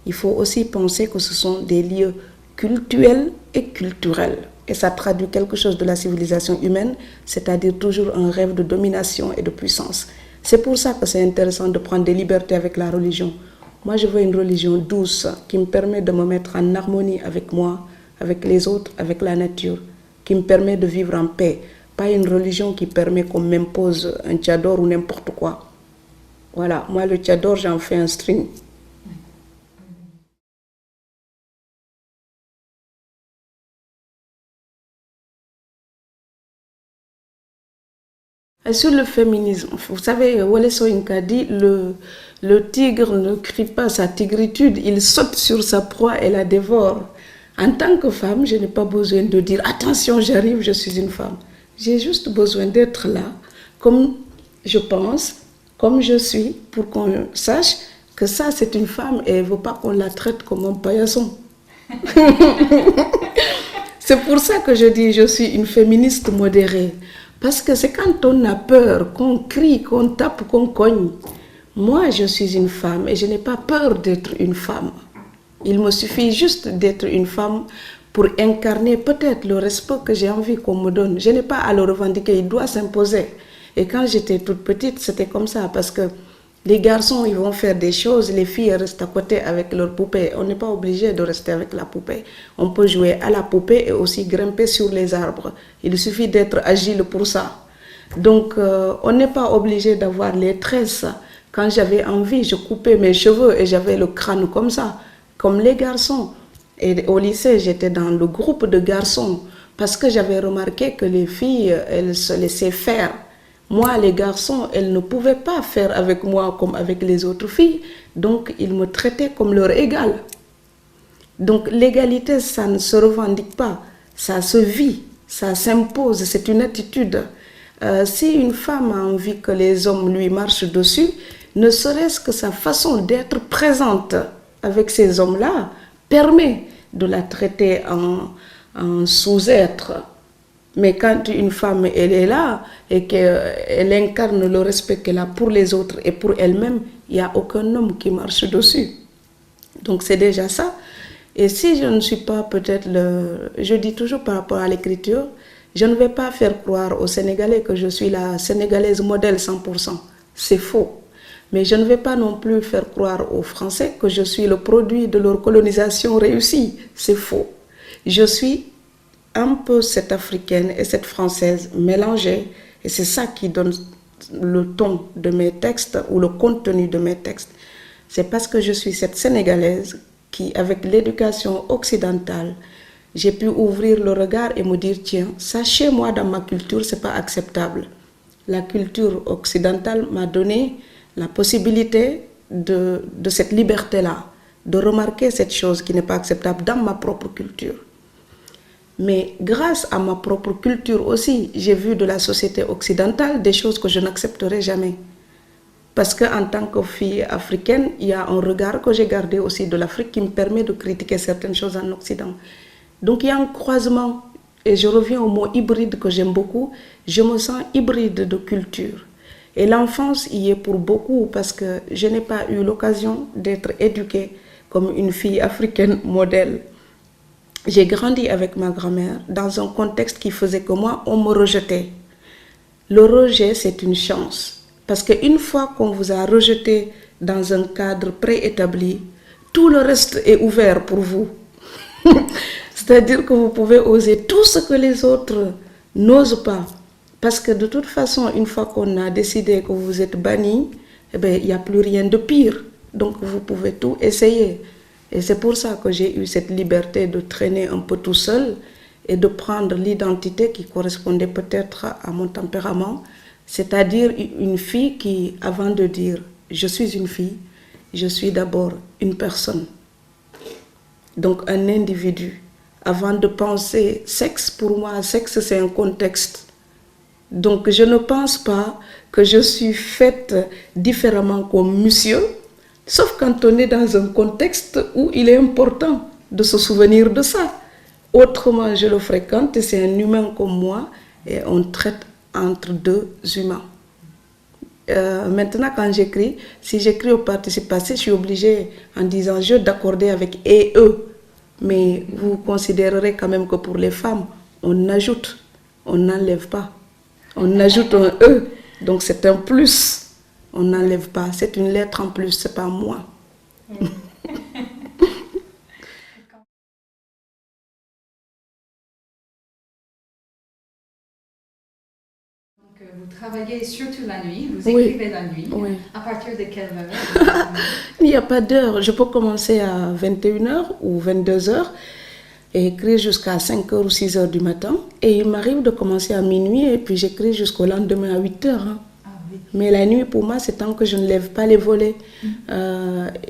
Il faut aussi penser que ce sont des lieux cultuels et culturels. Et ça traduit quelque chose de la civilisation humaine, c'est-à-dire toujours un rêve de domination et de puissance. C'est pour ça que c'est intéressant de prendre des libertés avec la religion. Moi, je veux une religion douce qui me permet de me mettre en harmonie avec moi, avec les autres, avec la nature, qui me permet de vivre en paix. Pas une religion qui permet qu'on m'impose un tchador ou n'importe quoi. Voilà, moi le tchador, j'en fais un string. Et sur le féminisme, vous savez, Wole Soyinka dit le tigre ne crie pas sa tigritude, il saute sur sa proie et la dévore. En tant que femme, je n'ai pas besoin de dire attention, j'arrive, je suis une femme. J'ai juste besoin d'être là, comme je pense, comme je suis, pour qu'on sache que ça, c'est une femme et elle ne veut pas qu'on la traite comme un paillasson. C'est pour ça que je dis je suis une féministe modérée. Parce que c'est quand on a peur, qu'on crie, qu'on tape, qu'on cogne. Moi, je suis une femme et je n'ai pas peur d'être une femme. Il me suffit juste d'être une femme pour incarner peut-être le respect que j'ai envie qu'on me donne. Je n'ai pas à le revendiquer, il doit s'imposer. Et quand j'étais toute petite, c'était comme ça, parce que les garçons, ils vont faire des choses, les filles restent à côté avec leur poupée. On n'est pas obligé de rester avec la poupée. On peut jouer à la poupée et aussi grimper sur les arbres. Il suffit d'être agile pour ça. Donc, on n'est pas obligé d'avoir les tresses. Quand j'avais envie, je coupais mes cheveux et j'avais le crâne comme ça, comme les garçons. Et au lycée, j'étais dans le groupe de garçons parce que j'avais remarqué que les filles, elles se laissaient faire. Moi, les garçons, elles ne pouvaient pas faire avec moi comme avec les autres filles. Donc, ils me traitaient comme leur égal. Donc, l'égalité, ça ne se revendique pas. Ça se vit, ça s'impose, c'est une attitude. Si une femme a envie que les hommes lui marchent dessus, ne serait-ce que sa façon d'être présente avec ces hommes-là permet de la traiter en sous-être. Mais quand une femme, elle est là et qu'elle incarne le respect qu'elle a pour les autres et pour elle-même, il n'y a aucun homme qui marche dessus. Donc c'est déjà ça. Et si je ne suis pas peut-être je dis toujours par rapport à l'écriture, je ne vais pas faire croire aux Sénégalais que je suis la Sénégalaise modèle 100%. C'est faux. Mais je ne vais pas non plus faire croire aux Français que je suis le produit de leur colonisation réussie. C'est faux. Je suis un peu cette africaine et cette française mélangée. Et c'est ça qui donne le ton de mes textes ou le contenu de mes textes. C'est parce que je suis cette Sénégalaise qui, avec l'éducation occidentale, j'ai pu ouvrir le regard et me dire, tiens, ça chez moi dans ma culture, ce n'est pas acceptable. La culture occidentale m'a donné la possibilité de cette liberté-là, de remarquer cette chose qui n'est pas acceptable dans ma propre culture. Mais grâce à ma propre culture aussi, j'ai vu de la société occidentale des choses que je n'accepterai jamais. Parce qu'en tant que fille africaine, il y a un regard que j'ai gardé aussi de l'Afrique qui me permet de critiquer certaines choses en Occident. Donc il y a un croisement, et je reviens au mot hybride que j'aime beaucoup, je me sens hybride de culture. Et l'enfance y est pour beaucoup parce que je n'ai pas eu l'occasion d'être éduquée comme une fille africaine modèle. J'ai grandi avec ma grand-mère dans un contexte qui faisait que moi, on me rejetait. Le rejet, c'est une chance. Parce qu'une fois qu'on vous a rejeté dans un cadre préétabli, tout le reste est ouvert pour vous. C'est-à-dire que vous pouvez oser tout ce que les autres n'osent pas. Parce que de toute façon, une fois qu'on a décidé que vous êtes banni, eh bien, il n'y a plus rien de pire. Donc vous pouvez tout essayer. Et c'est pour ça que j'ai eu cette liberté de traîner un peu tout seul et de prendre l'identité qui correspondait peut-être à mon tempérament. C'est-à-dire une fille qui, avant de dire « je suis une fille », je suis d'abord une personne. Donc un individu. Avant de penser sexe, pour moi, sexe c'est un contexte. Donc je ne pense pas que je suis faite différemment comme monsieur, sauf quand on est dans un contexte où il est important de se souvenir de ça. Autrement, je le fréquente et c'est un humain comme moi et on traite entre deux humains. Maintenant, quand j'écris, si j'écris au participe passé, je suis obligée, en disant je, d'accorder avec et eux. Mais vous considérerez quand même que pour les femmes, on ajoute, on n'enlève pas. On ajoute un e, donc c'est un plus. On n'enlève pas, c'est une lettre en plus, c'est pas moi. Vous travaillez surtout la nuit, vous écrivez la nuit. Oui. À partir de quelle heure? Il n'y a pas d'heure. Je peux commencer à 21h ou 22h et écrire jusqu'à 5h ou 6h du matin. Et il m'arrive de commencer à minuit et puis j'écris jusqu'au lendemain à 8h. Hein. Ah, oui. Mais la nuit, pour moi, c'est tant que je ne lève pas les volets.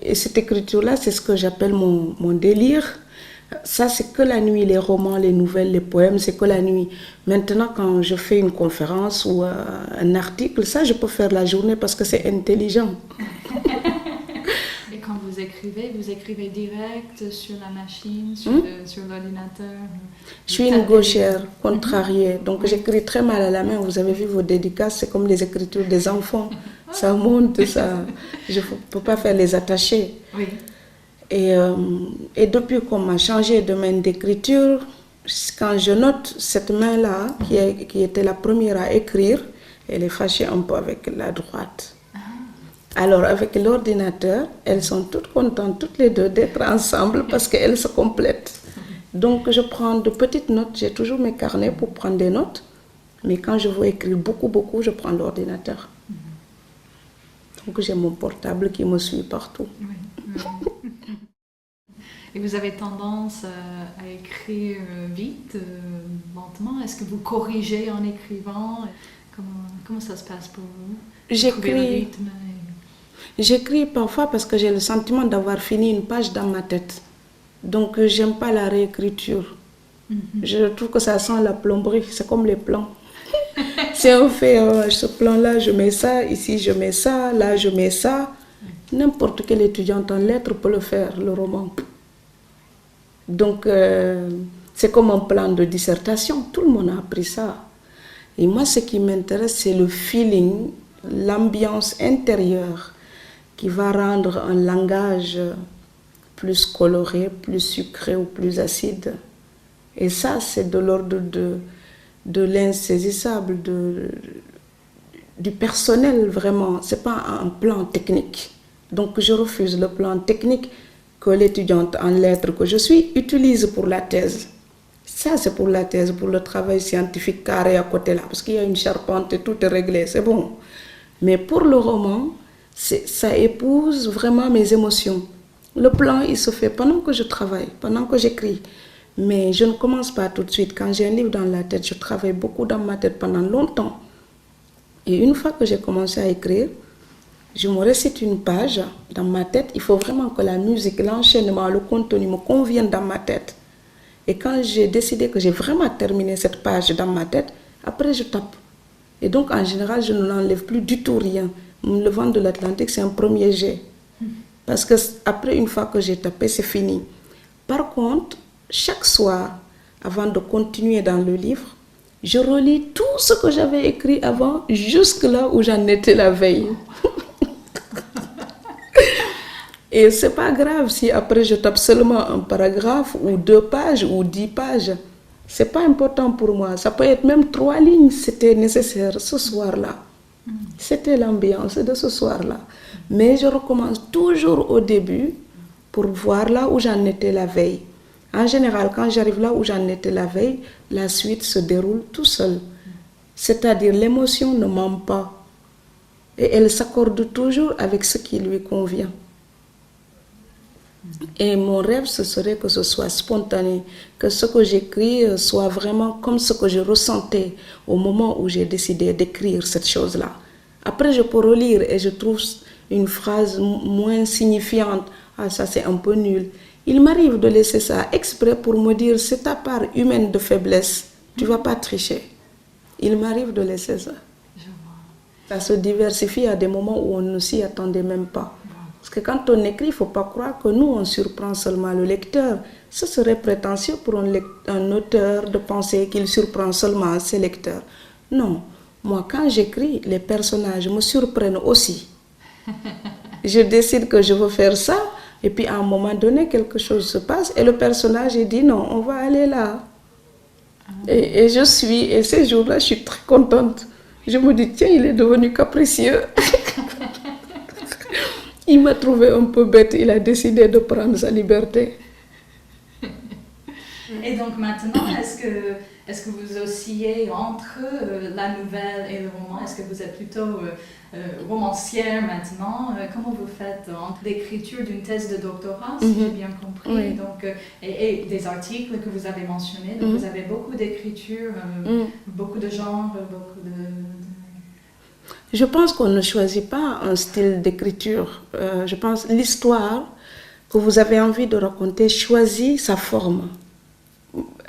Et cette écriture-là, c'est ce que j'appelle mon délire. Ça, c'est que la nuit, les romans, les nouvelles, les poèmes, c'est que la nuit. Maintenant, quand je fais une conférence ou un article, ça, je peux faire la journée parce que c'est intelligent. Et quand vous écrivez direct sur la machine, sur l'ordinateur? Je suis une gauchère, contrariée, donc j'écris très mal à la main. Vous avez vu vos dédicaces, c'est comme les écritures des enfants. Ça monte, ça. Je ne peux pas faire les attachés. Oui. Et depuis qu'on m'a changé de main d'écriture, quand je note cette main-là, qui était la première à écrire, elle est fâchée un peu avec la droite. Alors avec l'ordinateur, elles sont toutes contentes, toutes les deux, d'être ensemble parce qu'elles se complètent. Donc je prends de petites notes, j'ai toujours mes carnets pour prendre des notes, mais quand je veux écrire beaucoup, je prends l'ordinateur. Donc j'ai mon portable qui me suit partout. Oui. Et vous avez tendance à écrire vite, lentement? Est-ce que vous corrigez en écrivant? Comment ça se passe pour vous? J'écris parfois parce que j'ai le sentiment d'avoir fini une page dans ma tête. Donc j'aime pas la réécriture. Je trouve que ça sent la plomberie, c'est comme les plans. Si on fait ce plan-là, je mets ça, ici je mets ça, là je mets ça. N'importe quel étudiant en lettres peut le faire, le roman. Donc, c'est comme un plan de dissertation. Tout le monde a appris ça. Et moi, ce qui m'intéresse, c'est le feeling, l'ambiance intérieure qui va rendre un langage plus coloré, plus sucré ou plus acide. Et ça, c'est de l'ordre de l'insaisissable, du personnel, vraiment. Ce n'est pas un plan technique. Donc, je refuse le plan technique que l'étudiante en lettres que je suis utilise pour la thèse. Ça, c'est pour la thèse, pour le travail scientifique carré à côté là, parce qu'il y a une charpente et tout est réglé, c'est bon. Mais pour le roman, ça épouse vraiment mes émotions. Le plan, il se fait pendant que je travaille, pendant que j'écris. Mais je ne commence pas tout de suite. Quand j'ai un livre dans la tête, je travaille beaucoup dans ma tête pendant longtemps. Et une fois que j'ai commencé à écrire, je me récite une page dans ma tête. Il faut vraiment que la musique, l'enchaînement, le contenu me conviennent dans ma tête. Et quand j'ai décidé que j'ai vraiment terminé cette page dans ma tête, après je tape. Et donc en général, je ne l'enlève plus du tout rien. Le vent de l'Atlantique, c'est un premier jet. Parce que après, une fois que j'ai tapé, c'est fini. Par contre, chaque soir, avant de continuer dans le livre, je relis tout ce que j'avais écrit avant, jusque là où j'en étais la veille. Et c'est pas grave si après je tape seulement un paragraphe ou 2 pages ou 10 pages. C'est pas important pour moi. Ça peut être même 3 lignes, c'était nécessaire ce soir-là. C'était l'ambiance de ce soir-là. Mais je recommence toujours au début pour voir là où j'en étais la veille. En général, quand j'arrive là où j'en étais la veille, la suite se déroule tout seul. C'est-à-dire l'émotion ne ment pas. Et elle s'accorde toujours avec ce qui lui convient. Et mon rêve, ce serait que ce soit spontané, que ce que j'écris soit vraiment comme ce que je ressentais au moment où j'ai décidé d'écrire cette chose-là. Après, je peux relire et je trouve une phrase moins signifiante. Ah, ça c'est un peu nul. Il m'arrive de laisser ça exprès pour me dire, c'est ta part humaine de faiblesse, tu ne vas pas tricher. Il m'arrive de laisser ça. Ça se diversifie à des moments où on ne s'y attendait même pas. Parce que quand on écrit, il ne faut pas croire que nous, on surprend seulement le lecteur. Ce serait prétentieux pour un auteur de penser qu'il surprend seulement ses lecteurs. Non, moi, quand j'écris, les personnages me surprennent aussi. Je décide que je veux faire ça, et puis à un moment donné, quelque chose se passe, et le personnage il dit non, on va aller là. Et je suis, et ces jours-là, je suis très contente. Je me dis, tiens, il est devenu capricieux. Il m'a trouvé un peu bête, il a décidé de prendre sa liberté. Et donc maintenant, est-ce que vous oscillez entre la nouvelle et le roman? Est-ce que vous êtes plutôt romancière maintenant? Comment vous faites entre l'écriture d'une thèse de doctorat, si j'ai bien compris, Oui. donc, et des articles que vous avez mentionnés? Donc vous avez beaucoup d'écriture, beaucoup de genres, beaucoup de... Je pense qu'on ne choisit pas un style d'écriture. Je pense que l'histoire que vous avez envie de raconter choisit sa forme.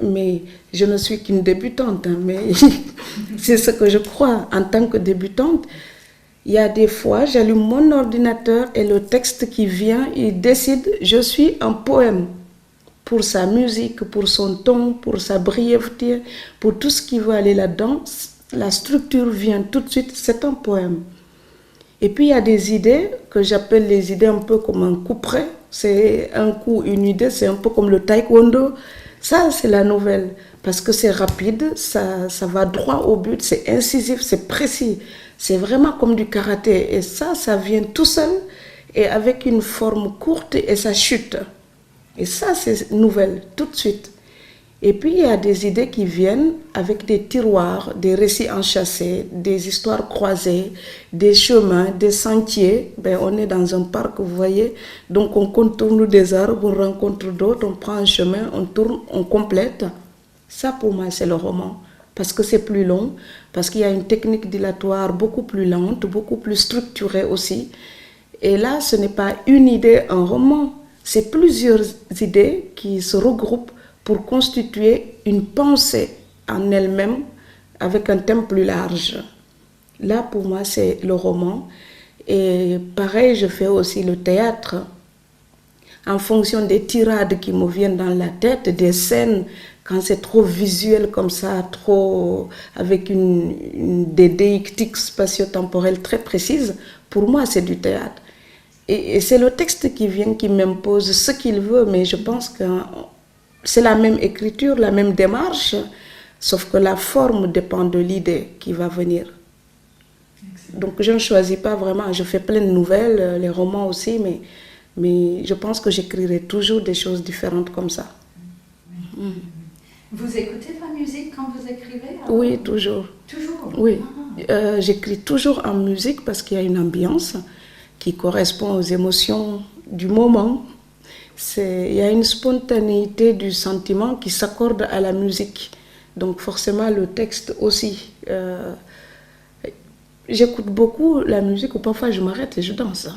Mais je ne suis qu'une débutante, hein, mais c'est ce que je crois. En tant que débutante, il y a des fois, j'allume mon ordinateur et le texte qui vient, il décide, je suis un poème. Pour sa musique, pour son ton, pour sa brièveté, pour tout ce qui veut aller là-dedans, la structure vient tout de suite, c'est un poème. Et puis il y a des idées que j'appelle les idées un peu comme un couperet. C'est un coup, une idée, c'est un peu comme le taekwondo. Ça, c'est la nouvelle, parce que c'est rapide, ça va droit au but, c'est incisif, c'est précis. C'est vraiment comme du karaté. Et ça vient tout seul et avec une forme courte et ça chute. Et ça, c'est nouvelle, tout de suite. Et puis, il y a des idées qui viennent avec des tiroirs, des récits enchâssés, des histoires croisées, des chemins, des sentiers. Ben, on est dans un parc, vous voyez. Donc, on contourne des arbres, on rencontre d'autres, on prend un chemin, on tourne, on complète. Ça, pour moi, c'est le roman. Parce que c'est plus long, parce qu'il y a une technique dilatoire beaucoup plus lente, beaucoup plus structurée aussi. Et là, ce n'est pas une idée, un roman. C'est plusieurs idées qui se regroupent pour constituer une pensée en elle-même avec un thème plus large. Là, pour moi, c'est le roman. Et pareil, je fais aussi le théâtre. En fonction des tirades qui me viennent dans la tête, des scènes, quand c'est trop visuel comme ça, trop avec des déictiques spatio-temporelles très précises, pour moi, c'est du théâtre. Et c'est le texte qui vient, qui m'impose ce qu'il veut, mais je pense que c'est la même écriture, la même démarche, sauf que la forme dépend de l'idée qui va venir. Excellent. Donc je ne choisis pas vraiment, je fais plein de nouvelles, les romans aussi, mais je pense que j'écrirai toujours des choses différentes comme ça. Vous écoutez de la musique quand vous écrivez? Oui, toujours. Toujours? Oui, j'écris toujours en musique parce qu'il y a une ambiance qui correspond aux émotions du moment. Il y a une spontanéité du sentiment qui s'accorde à la musique. Donc forcément le texte aussi. J'écoute beaucoup la musique où parfois je m'arrête et je danse.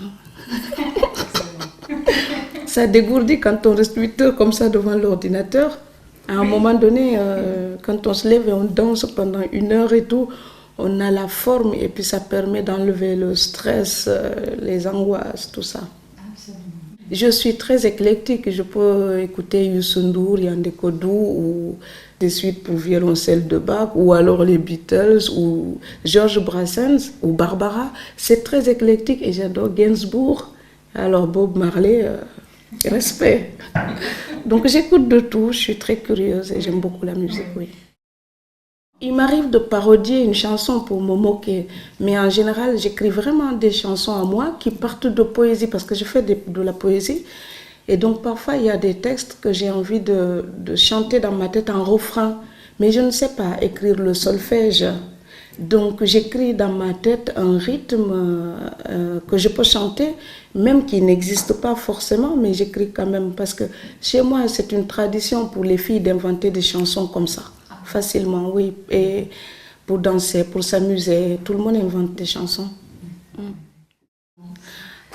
Ça dégourdit quand on reste 8 heures comme ça devant l'ordinateur. À un moment donné, quand on se lève et on danse pendant 1 heure et tout, on a la forme et puis ça permet d'enlever le stress, les angoisses, tout ça. Absolument. Je suis très éclectique, je peux écouter Youssou N'Dour, Yandé Kodou ou des suites pour violoncelle de Bach ou alors les Beatles ou Georges Brassens ou Barbara. C'est très éclectique et j'adore Gainsbourg. Alors Bob Marley, respect. Donc j'écoute de tout, je suis très curieuse et j'aime beaucoup la musique, oui. Il m'arrive de parodier une chanson pour me moquer, mais en général, j'écris vraiment des chansons à moi qui partent de poésie, parce que je fais de la poésie. Et donc, parfois, il y a des textes que j'ai envie de chanter dans ma tête en refrain, mais je ne sais pas écrire le solfège. Donc, j'écris dans ma tête un rythme que je peux chanter, même qui n'existe pas forcément, mais j'écris quand même, parce que chez moi, c'est une tradition pour les filles d'inventer des chansons comme ça. Facilement, oui. Et pour danser, pour s'amuser, tout le monde invente des chansons.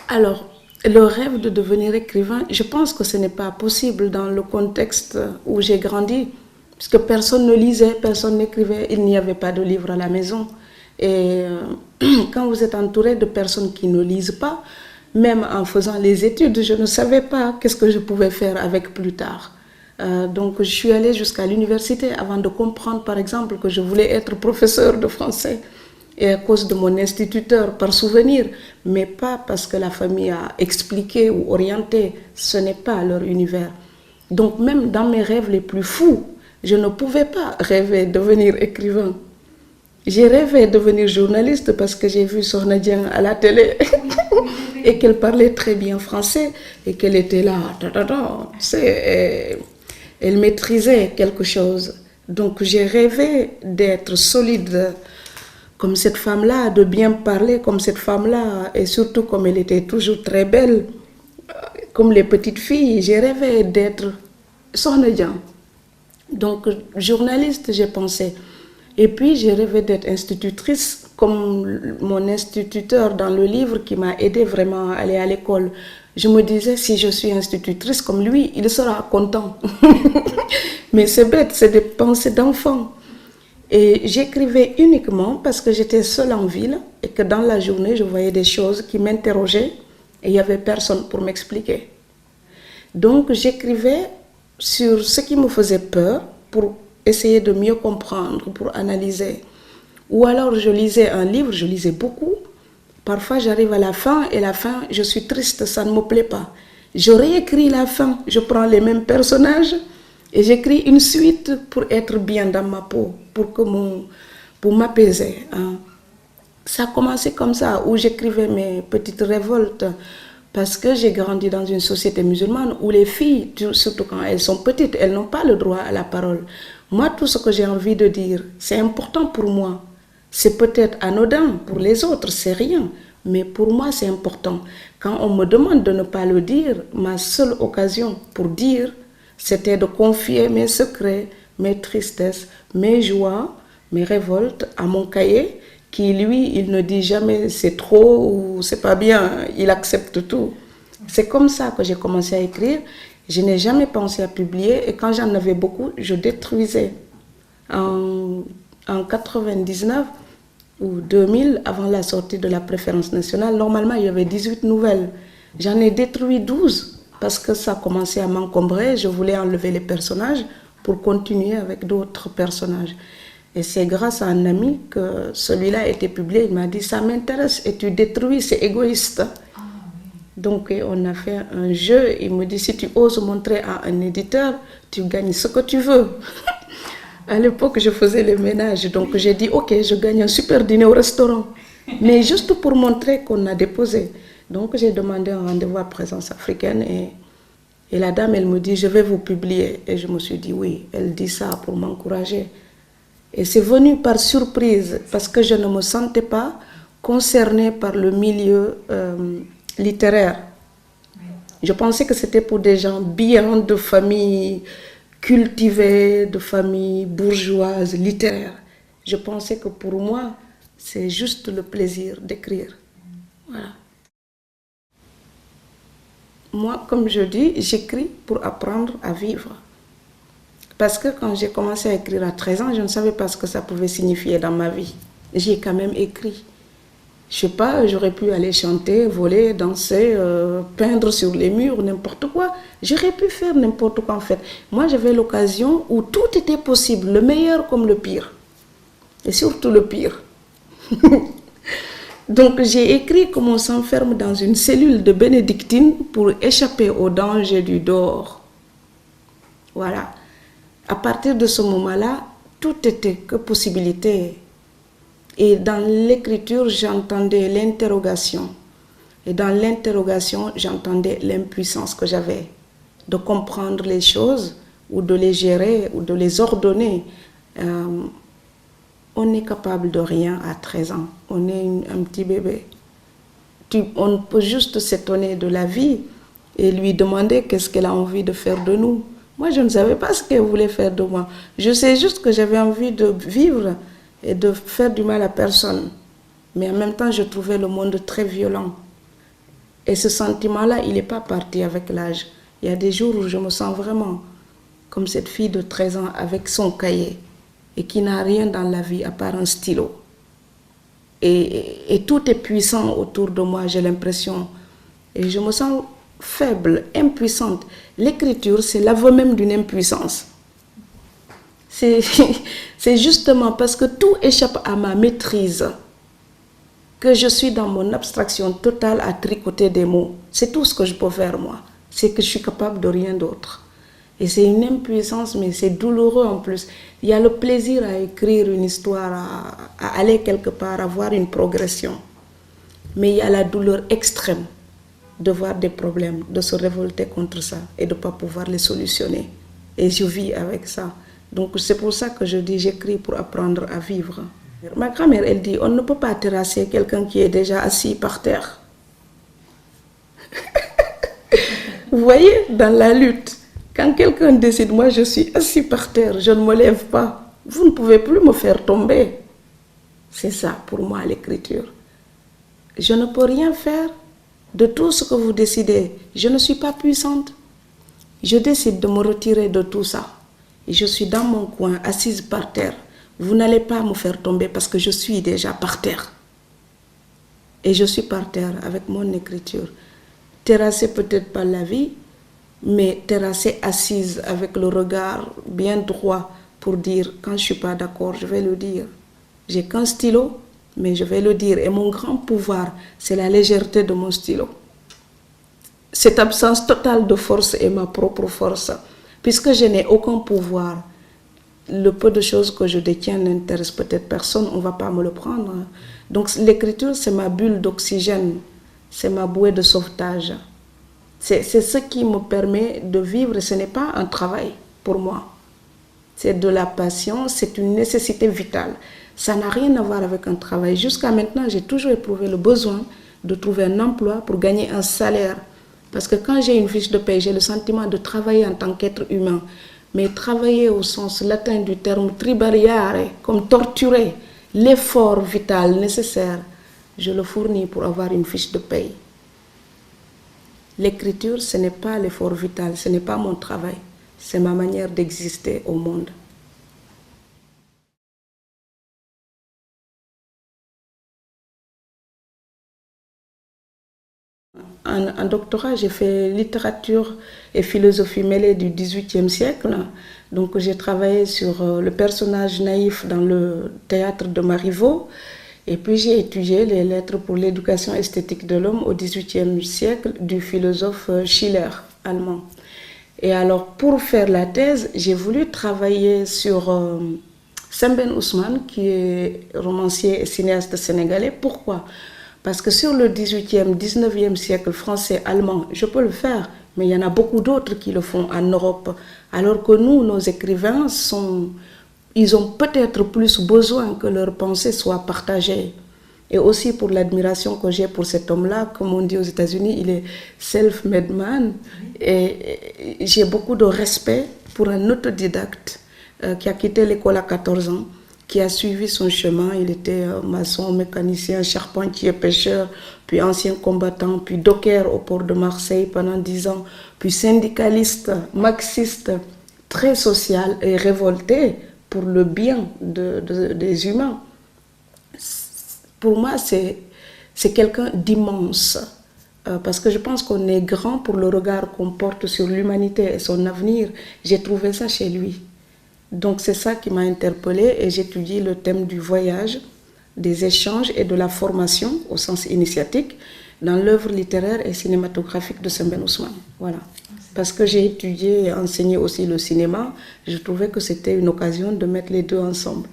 Alors, le rêve de devenir écrivain, je pense que ce n'est pas possible dans le contexte où j'ai grandi, puisque personne ne lisait, personne n'écrivait, il n'y avait pas de livres à la maison. Et quand vous êtes entouré de personnes qui ne lisent pas, même en faisant les études, je ne savais pas qu'est-ce que je pouvais faire avec plus tard. Donc je suis allée jusqu'à l'université avant de comprendre par exemple que je voulais être professeur de français, et à cause de mon instituteur par souvenir, mais pas parce que la famille a expliqué ou orienté, ce n'est pas leur univers. Donc même dans mes rêves les plus fous, je ne pouvais pas rêver de devenir écrivain. J'ai rêvé de devenir journaliste parce que j'ai vu Sokhna Dieng à la télé et qu'elle parlait très bien français et qu'elle était là, elle maîtrisait quelque chose. Donc j'ai rêvé d'être solide comme cette femme-là, de bien parler comme cette femme-là, et surtout comme elle était toujours très belle, comme les petites filles. J'ai rêvé d'être Sokhna Dieng. Donc journaliste, j'ai pensé. Et puis j'ai rêvé d'être institutrice, comme mon instituteur dans le livre qui m'a aidé vraiment à aller à l'école. Je me disais, si je suis institutrice comme lui, il sera content. Mais c'est bête, c'est des pensées d'enfant. Et j'écrivais uniquement parce que j'étais seule en ville et que dans la journée, je voyais des choses qui m'interrogeaient et il n'y avait personne pour m'expliquer. Donc j'écrivais sur ce qui me faisait peur pour essayer de mieux comprendre, pour analyser. Ou alors je lisais un livre, je lisais beaucoup. Parfois j'arrive à la fin et la fin, je suis triste, ça ne me plaît pas. Je réécris la fin, je prends les mêmes personnages et j'écris une suite pour être bien dans ma peau, pour m'apaiser. Hein. Ça a commencé comme ça, où j'écrivais mes petites révoltes, parce que j'ai grandi dans une société musulmane où les filles, surtout quand elles sont petites, elles n'ont pas le droit à la parole. Moi, tout ce que j'ai envie de dire, c'est important pour moi. C'est peut-être anodin pour les autres, c'est rien, mais pour moi, c'est important. Quand on me demande de ne pas le dire, ma seule occasion pour dire, c'était de confier mes secrets, mes tristesses, mes joies, mes révoltes à mon cahier, qui lui, il ne dit jamais c'est trop ou c'est pas bien, il accepte tout. C'est comme ça que j'ai commencé à écrire. Je n'ai jamais pensé à publier et quand j'en avais beaucoup, je détruisais. En 99 ou 2000, avant la sortie de la préférence nationale, normalement il y avait 18 nouvelles. J'en ai détruit 12 parce que ça commençait à m'encombrer. Je voulais enlever les personnages pour continuer avec d'autres personnages. Et c'est grâce à un ami que celui-là a été publié. Il m'a dit, ça m'intéresse et tu détruis, c'est égoïste. Donc on a fait un jeu. Il me dit, si tu oses montrer à un éditeur, tu gagnes ce que tu veux. À l'époque, je faisais les ménages. Donc j'ai dit, ok, je gagne un super dîner au restaurant. Mais juste pour montrer qu'on a déposé. Donc j'ai demandé un rendez-vous à Présence africaine et la dame, elle me dit, je vais vous publier. Et je me suis dit, oui, elle dit ça pour m'encourager. Et c'est venu par surprise, parce que je ne me sentais pas concernée par le milieu littéraire. Je pensais que c'était pour des gens bien de familles cultivées, de familles bourgeoises, littéraires. Je pensais que pour moi, c'est juste le plaisir d'écrire. Voilà. Moi, comme je dis, j'écris pour apprendre à vivre. Parce que quand j'ai commencé à écrire à 13 ans, je ne savais pas ce que ça pouvait signifier dans ma vie. J'ai quand même écrit. Je sais pas, j'aurais pu aller chanter, voler, danser, peindre sur les murs, n'importe quoi. J'aurais pu faire n'importe quoi en fait. Moi, j'avais l'occasion où tout était possible, le meilleur comme le pire. Et surtout le pire. Donc, j'ai écrit comme on s'enferme dans une cellule de bénédictine pour échapper au danger du dehors. Voilà. À partir de ce moment-là, tout était que possibilité. Et dans l'écriture, j'entendais l'interrogation. Et dans l'interrogation, j'entendais l'impuissance que j'avais de comprendre les choses ou de les gérer ou de les ordonner. On est capable de rien à 13 ans. On est un petit bébé. On peut juste s'étonner de la vie et lui demander qu'est-ce qu'elle a envie de faire de nous. Moi, je ne savais pas ce qu'elle voulait faire de moi. Je sais juste que j'avais envie de vivre et de faire du mal à personne. Mais en même temps, je trouvais le monde très violent. Et ce sentiment-là, il n'est pas parti avec l'âge. Il y a des jours où je me sens vraiment comme cette fille de 13 ans avec son cahier et qui n'a rien dans la vie à part un stylo. Et tout est puissant autour de moi, j'ai l'impression. Et je me sens faible, impuissante. L'écriture, c'est l'aveu même d'une impuissance. C'est justement parce que tout échappe à ma maîtrise que je suis dans mon abstraction totale à tricoter des mots. C'est tout ce que je peux faire, moi. C'est que je suis capable de rien d'autre. Et c'est une impuissance, mais c'est douloureux en plus. Il y a le plaisir à écrire une histoire, à aller quelque part, à voir une progression. Mais il y a la douleur extrême de voir des problèmes, de se révolter contre ça et de ne pas pouvoir les solutionner. Et je vis avec ça. Donc c'est pour ça que je dis j'écris pour apprendre à vivre. Ma grand-mère, elle dit, on ne peut pas terrasser quelqu'un qui est déjà assis par terre. Vous voyez, dans la lutte, quand quelqu'un décide, moi je suis assis par terre, je ne me lève pas, vous ne pouvez plus me faire tomber. C'est ça pour moi l'écriture. Je ne peux rien faire de tout ce que vous décidez. Je ne suis pas puissante. Je décide de me retirer de tout ça. Et je suis dans mon coin, assise par terre. Vous n'allez pas me faire tomber parce que je suis déjà par terre. Et je suis par terre avec mon écriture. Terrassée peut-être par la vie, mais terrassée assise avec le regard bien droit pour dire quand je ne suis pas d'accord, je vais le dire. J'ai qu'un stylo, mais je vais le dire. Et mon grand pouvoir, c'est la légèreté de mon stylo. Cette absence totale de force est ma propre force. Puisque je n'ai aucun pouvoir, le peu de choses que je détiens n'intéresse peut-être personne, on ne va pas me le prendre. Donc l'écriture, c'est ma bulle d'oxygène, c'est ma bouée de sauvetage. C'est ce qui me permet de vivre, ce n'est pas un travail pour moi. C'est de la passion, c'est une nécessité vitale. Ça n'a rien à voir avec un travail. Jusqu'à maintenant, j'ai toujours éprouvé le besoin de trouver un emploi pour gagner un salaire. Parce que quand j'ai une fiche de paie, j'ai le sentiment de travailler en tant qu'être humain. Mais travailler au sens latin du terme tribariare, comme torturer, l'effort vital nécessaire, je le fournis pour avoir une fiche de paie. L'écriture, ce n'est pas l'effort vital, ce n'est pas mon travail, c'est ma manière d'exister au monde. En doctorat, j'ai fait littérature et philosophie mêlée du XVIIIe siècle. Donc j'ai travaillé sur le personnage naïf dans le théâtre de Marivaux. Et puis j'ai étudié les lettres pour l'éducation esthétique de l'homme au XVIIIe siècle du philosophe Schiller, allemand. Et alors pour faire la thèse, j'ai voulu travailler sur Sembène Ousmane, qui est romancier et cinéaste sénégalais. Pourquoi ? Parce que sur le 18e, 19e siècle français, allemand, je peux le faire, mais il y en a beaucoup d'autres qui le font en Europe. Alors que nous, nos écrivains, ils ont peut-être plus besoin que leurs pensées soient partagées. Et aussi pour l'admiration que j'ai pour cet homme-là, comme on dit aux États-Unis, il est self-made man. Et j'ai beaucoup de respect pour un autodidacte qui a quitté l'école à 14 ans, qui a suivi son chemin. Il était maçon, mécanicien, charpentier, pêcheur, puis ancien combattant, puis docker au port de Marseille pendant 10 ans, puis syndicaliste, marxiste, très social et révolté pour le bien des humains. pour moi, c'est quelqu'un d'immense. Parce que je pense qu'on est grand pour le regard qu'on porte sur l'humanité et son avenir. J'ai trouvé ça chez lui. Donc c'est ça qui m'a interpellée et j'étudie le thème du voyage, des échanges et de la formation au sens initiatique dans l'œuvre littéraire et cinématographique de Sembène Ousmane. Voilà. Parce que j'ai étudié et enseigné aussi le cinéma, je trouvais que c'était une occasion de mettre les deux ensemble.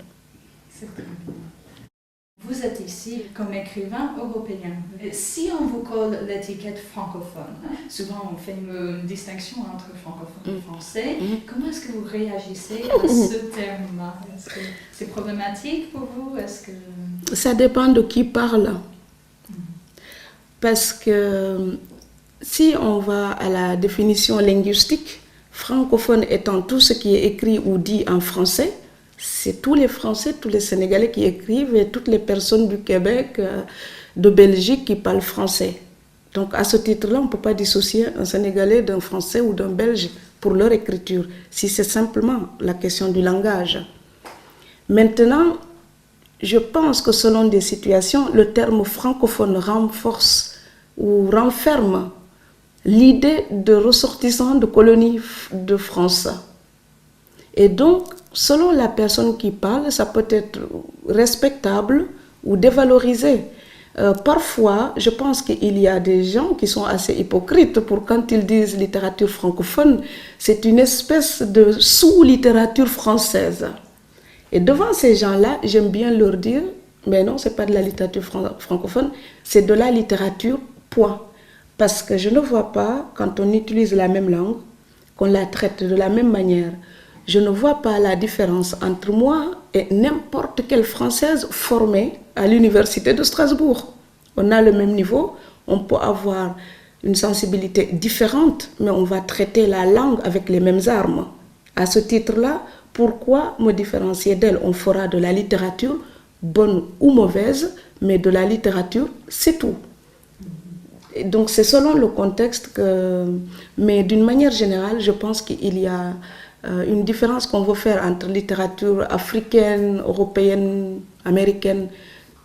Vous êtes ici comme écrivain européen. Si on vous colle l'étiquette francophone, souvent on fait une distinction entre francophone et français, comment est-ce que vous réagissez à ce terme-là? Est-ce que c'est problématique pour vous? Ça dépend de qui parle. Parce que si on va à la définition linguistique, francophone étant tout ce qui est écrit ou dit en français, c'est tous les Français, tous les Sénégalais qui écrivent et toutes les personnes du Québec, de Belgique qui parlent français. Donc à ce titre-là, on ne peut pas dissocier un Sénégalais d'un Français ou d'un Belge pour leur écriture, si c'est simplement la question du langage. Maintenant, je pense que selon des situations, le terme francophone renforce ou renferme l'idée de ressortissants de colonies de France. Et donc, selon la personne qui parle, ça peut être respectable ou dévalorisé. Parfois, je pense qu'il y a des gens qui sont assez hypocrites pour quand ils disent littérature francophone, c'est une espèce de sous-littérature française. Et devant ces gens-là, j'aime bien leur dire, mais non, ce n'est pas de la littérature francophone, c'est de la littérature, point. Parce que je ne vois pas, quand on utilise la même langue, qu'on la traite de la même manière. Je ne vois pas la différence entre moi et n'importe quelle Française formée à l'université de Strasbourg. On a le même niveau, on peut avoir une sensibilité différente, mais on va traiter la langue avec les mêmes armes. À ce titre-là, pourquoi me différencier d'elle? On fera de la littérature, bonne ou mauvaise, mais de la littérature, c'est tout. Et donc c'est selon le contexte que... Mais d'une manière générale, je pense qu'il y a une différence qu'on veut faire entre littérature africaine, européenne, américaine.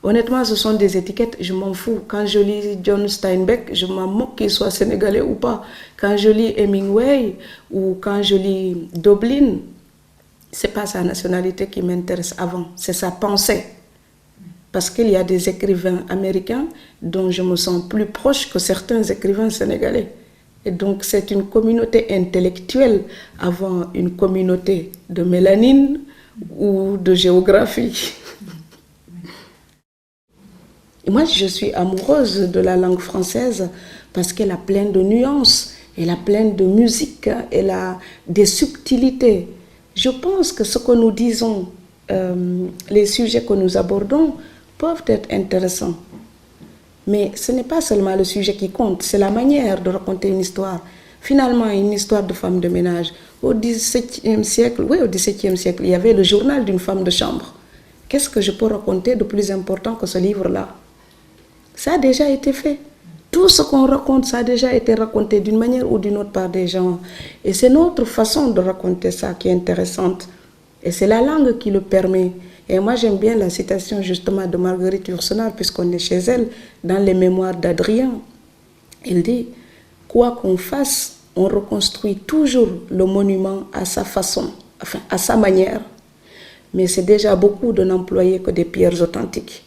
Honnêtement, ce sont des étiquettes, je m'en fous. Quand je lis John Steinbeck, je m'en moque qu'il soit sénégalais ou pas. Quand je lis Hemingway ou quand je lis Dublin, c'est pas sa nationalité qui m'intéresse avant, c'est sa pensée. Parce qu'il y a des écrivains américains dont je me sens plus proche que certains écrivains sénégalais. Et donc c'est une communauté intellectuelle avant une communauté de mélanine ou de géographie. Et moi je suis amoureuse de la langue française parce qu'elle a plein de nuances, elle a plein de musique, elle a des subtilités. Je pense que ce que nous disons, les sujets que nous abordons peuvent être intéressants. Mais ce n'est pas seulement le sujet qui compte, c'est la manière de raconter une histoire. Finalement, une histoire de femme de ménage. Au XVIIe siècle, oui, au XVIIe siècle, il y avait le journal d'une femme de chambre. Qu'est-ce que je peux raconter de plus important que ce livre-là? Ça a déjà été fait. Tout ce qu'on raconte, ça a déjà été raconté d'une manière ou d'une autre par des gens. Et c'est notre façon de raconter ça qui est intéressante. Et c'est la langue qui le permet. Et moi, j'aime bien la citation justement de Marguerite Yourcenar, puisqu'on est chez elle, dans les mémoires d'Adrien. Elle dit, quoi qu'on fasse, on reconstruit toujours le monument à sa façon, enfin à sa manière. Mais c'est déjà beaucoup de n'employer que des pierres authentiques.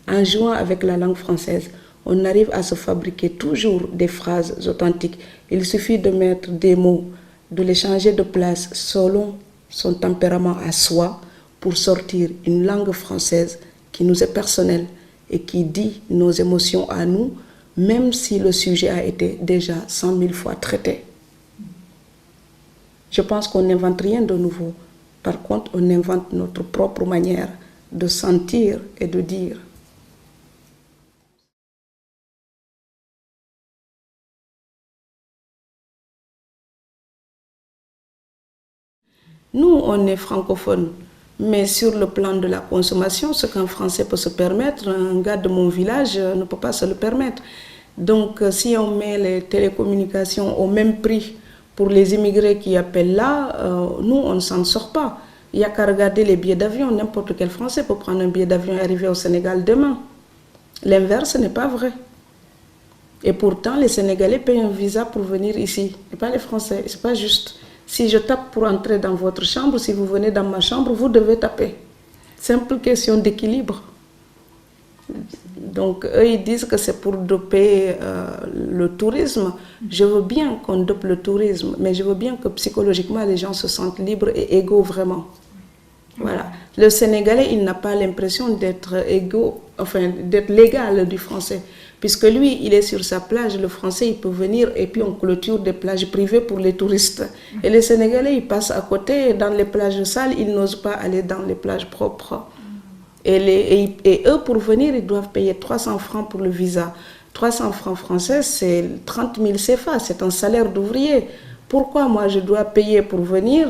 En jouant avec la langue française, on arrive à se fabriquer toujours des phrases authentiques. Il suffit de mettre des mots, de les changer de place selon son tempérament à soi, pour sortir une langue française qui nous est personnelle et qui dit nos émotions à nous, même si le sujet a été déjà 100 000 fois traité. Je pense qu'on n'invente rien de nouveau. Par contre, on invente notre propre manière de sentir et de dire. Nous, on est francophones. Mais sur le plan de la consommation, ce qu'un Français peut se permettre, un gars de mon village ne peut pas se le permettre. Donc si on met les télécommunications au même prix pour les immigrés qui appellent là, nous on ne s'en sort pas. Il n'y a qu'à regarder les billets d'avion. N'importe quel Français peut prendre un billet d'avion et arriver au Sénégal demain. L'inverse n'est pas vrai. Et pourtant, les Sénégalais payent un visa pour venir ici, et pas les Français. C'est pas juste. Si je tape pour entrer dans votre chambre, si vous venez dans ma chambre, vous devez taper. Simple question d'équilibre. Donc, eux, ils disent que c'est pour doper le tourisme. Je veux bien qu'on dope le tourisme, mais je veux bien que psychologiquement, les gens se sentent libres et égaux vraiment. Voilà. Le Sénégalais, il n'a pas l'impression d'être égaux, enfin, d'être l'égal du Français. Puisque lui, il est sur sa plage, le Français, il peut venir et puis on clôture des plages privées pour les touristes. Et les Sénégalais, ils passent à côté, dans les plages sales, ils n'osent pas aller dans les plages propres. Et eux, pour venir, ils doivent payer 300 francs pour le visa. 300 francs français, c'est 30 000 CFA, c'est un salaire d'ouvrier. Pourquoi moi, je dois payer pour venir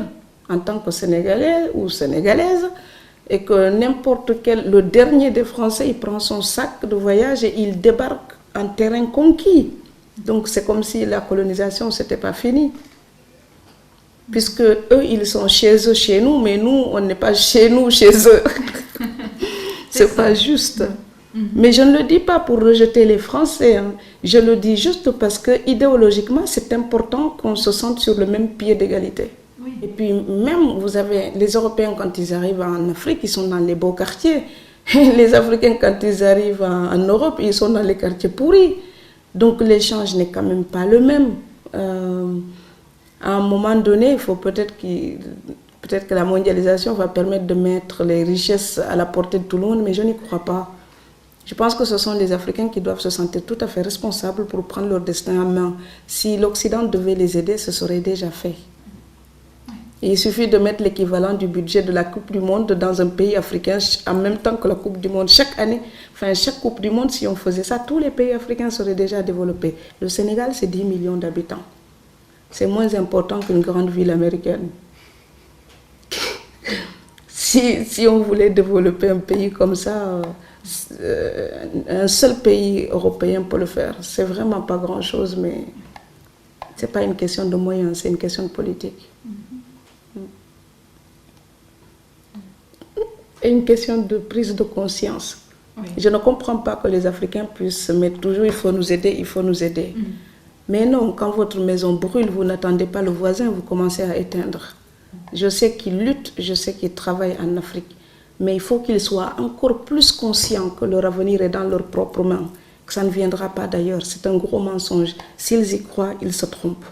en tant que Sénégalais ou Sénégalaise et que n'importe quel, le dernier des Français, il prend son sac de voyage et il débarque en terrain conquis. Donc c'est comme si la colonisation, c'était pas fini. Puisque eux, ils sont chez eux, chez nous, mais nous, on n'est pas chez nous, chez eux. C'est pas juste. Mais je ne le dis pas pour rejeter les Français. Hein. Je le dis juste parce que idéologiquement, c'est important qu'on se sente sur le même pied d'égalité. Oui. Et puis même, vous avez les Européens, quand ils arrivent en Afrique, ils sont dans les beaux quartiers. Les Africains, quand ils arrivent en Europe, ils sont dans les quartiers pourris. Donc l'échange n'est quand même pas le même. À un moment donné, il faut peut-être que la mondialisation va permettre de mettre les richesses à la portée de tout le monde, mais je n'y crois pas. Je pense que ce sont les Africains qui doivent se sentir tout à fait responsables pour prendre leur destin en main. Si l'Occident devait les aider, ce serait déjà fait. Et il suffit de mettre l'équivalent du budget de la Coupe du Monde dans un pays africain en même temps que la Coupe du Monde. Chaque année, enfin chaque Coupe du Monde, si on faisait ça, tous les pays africains seraient déjà développés. Le Sénégal, c'est 10 millions d'habitants. C'est moins important qu'une grande ville américaine. Si on voulait développer un pays comme ça, un seul pays européen peut le faire. C'est vraiment pas grand-chose, mais c'est pas une question de moyens, c'est une question de politique. Et une question de prise de conscience. Oui. Je ne comprends pas que les Africains puissent se mettre toujours « il faut nous aider, il faut nous aider ». Mais non, quand votre maison brûle, vous n'attendez pas le voisin, vous commencez à éteindre. Je sais qu'ils luttent, je sais qu'ils travaillent en Afrique, mais il faut qu'ils soient encore plus conscients que leur avenir est dans leurs propres mains, que ça ne viendra pas d'ailleurs. C'est un gros mensonge. S'ils y croient, ils se trompent.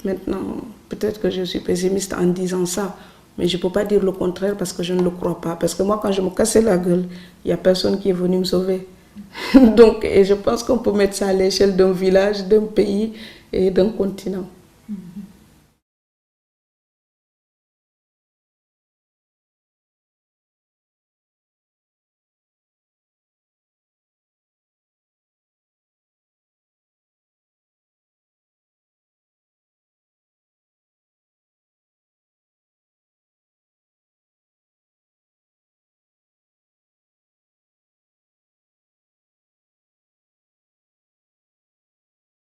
Maintenant, peut-être que je suis pessimiste en disant ça, mais je ne peux pas dire le contraire parce que je ne le crois pas. Parce que moi, quand je me cassais la gueule, il n'y a personne qui est venu me sauver. Donc, et je pense qu'on peut mettre ça à l'échelle d'un village, d'un pays et d'un continent.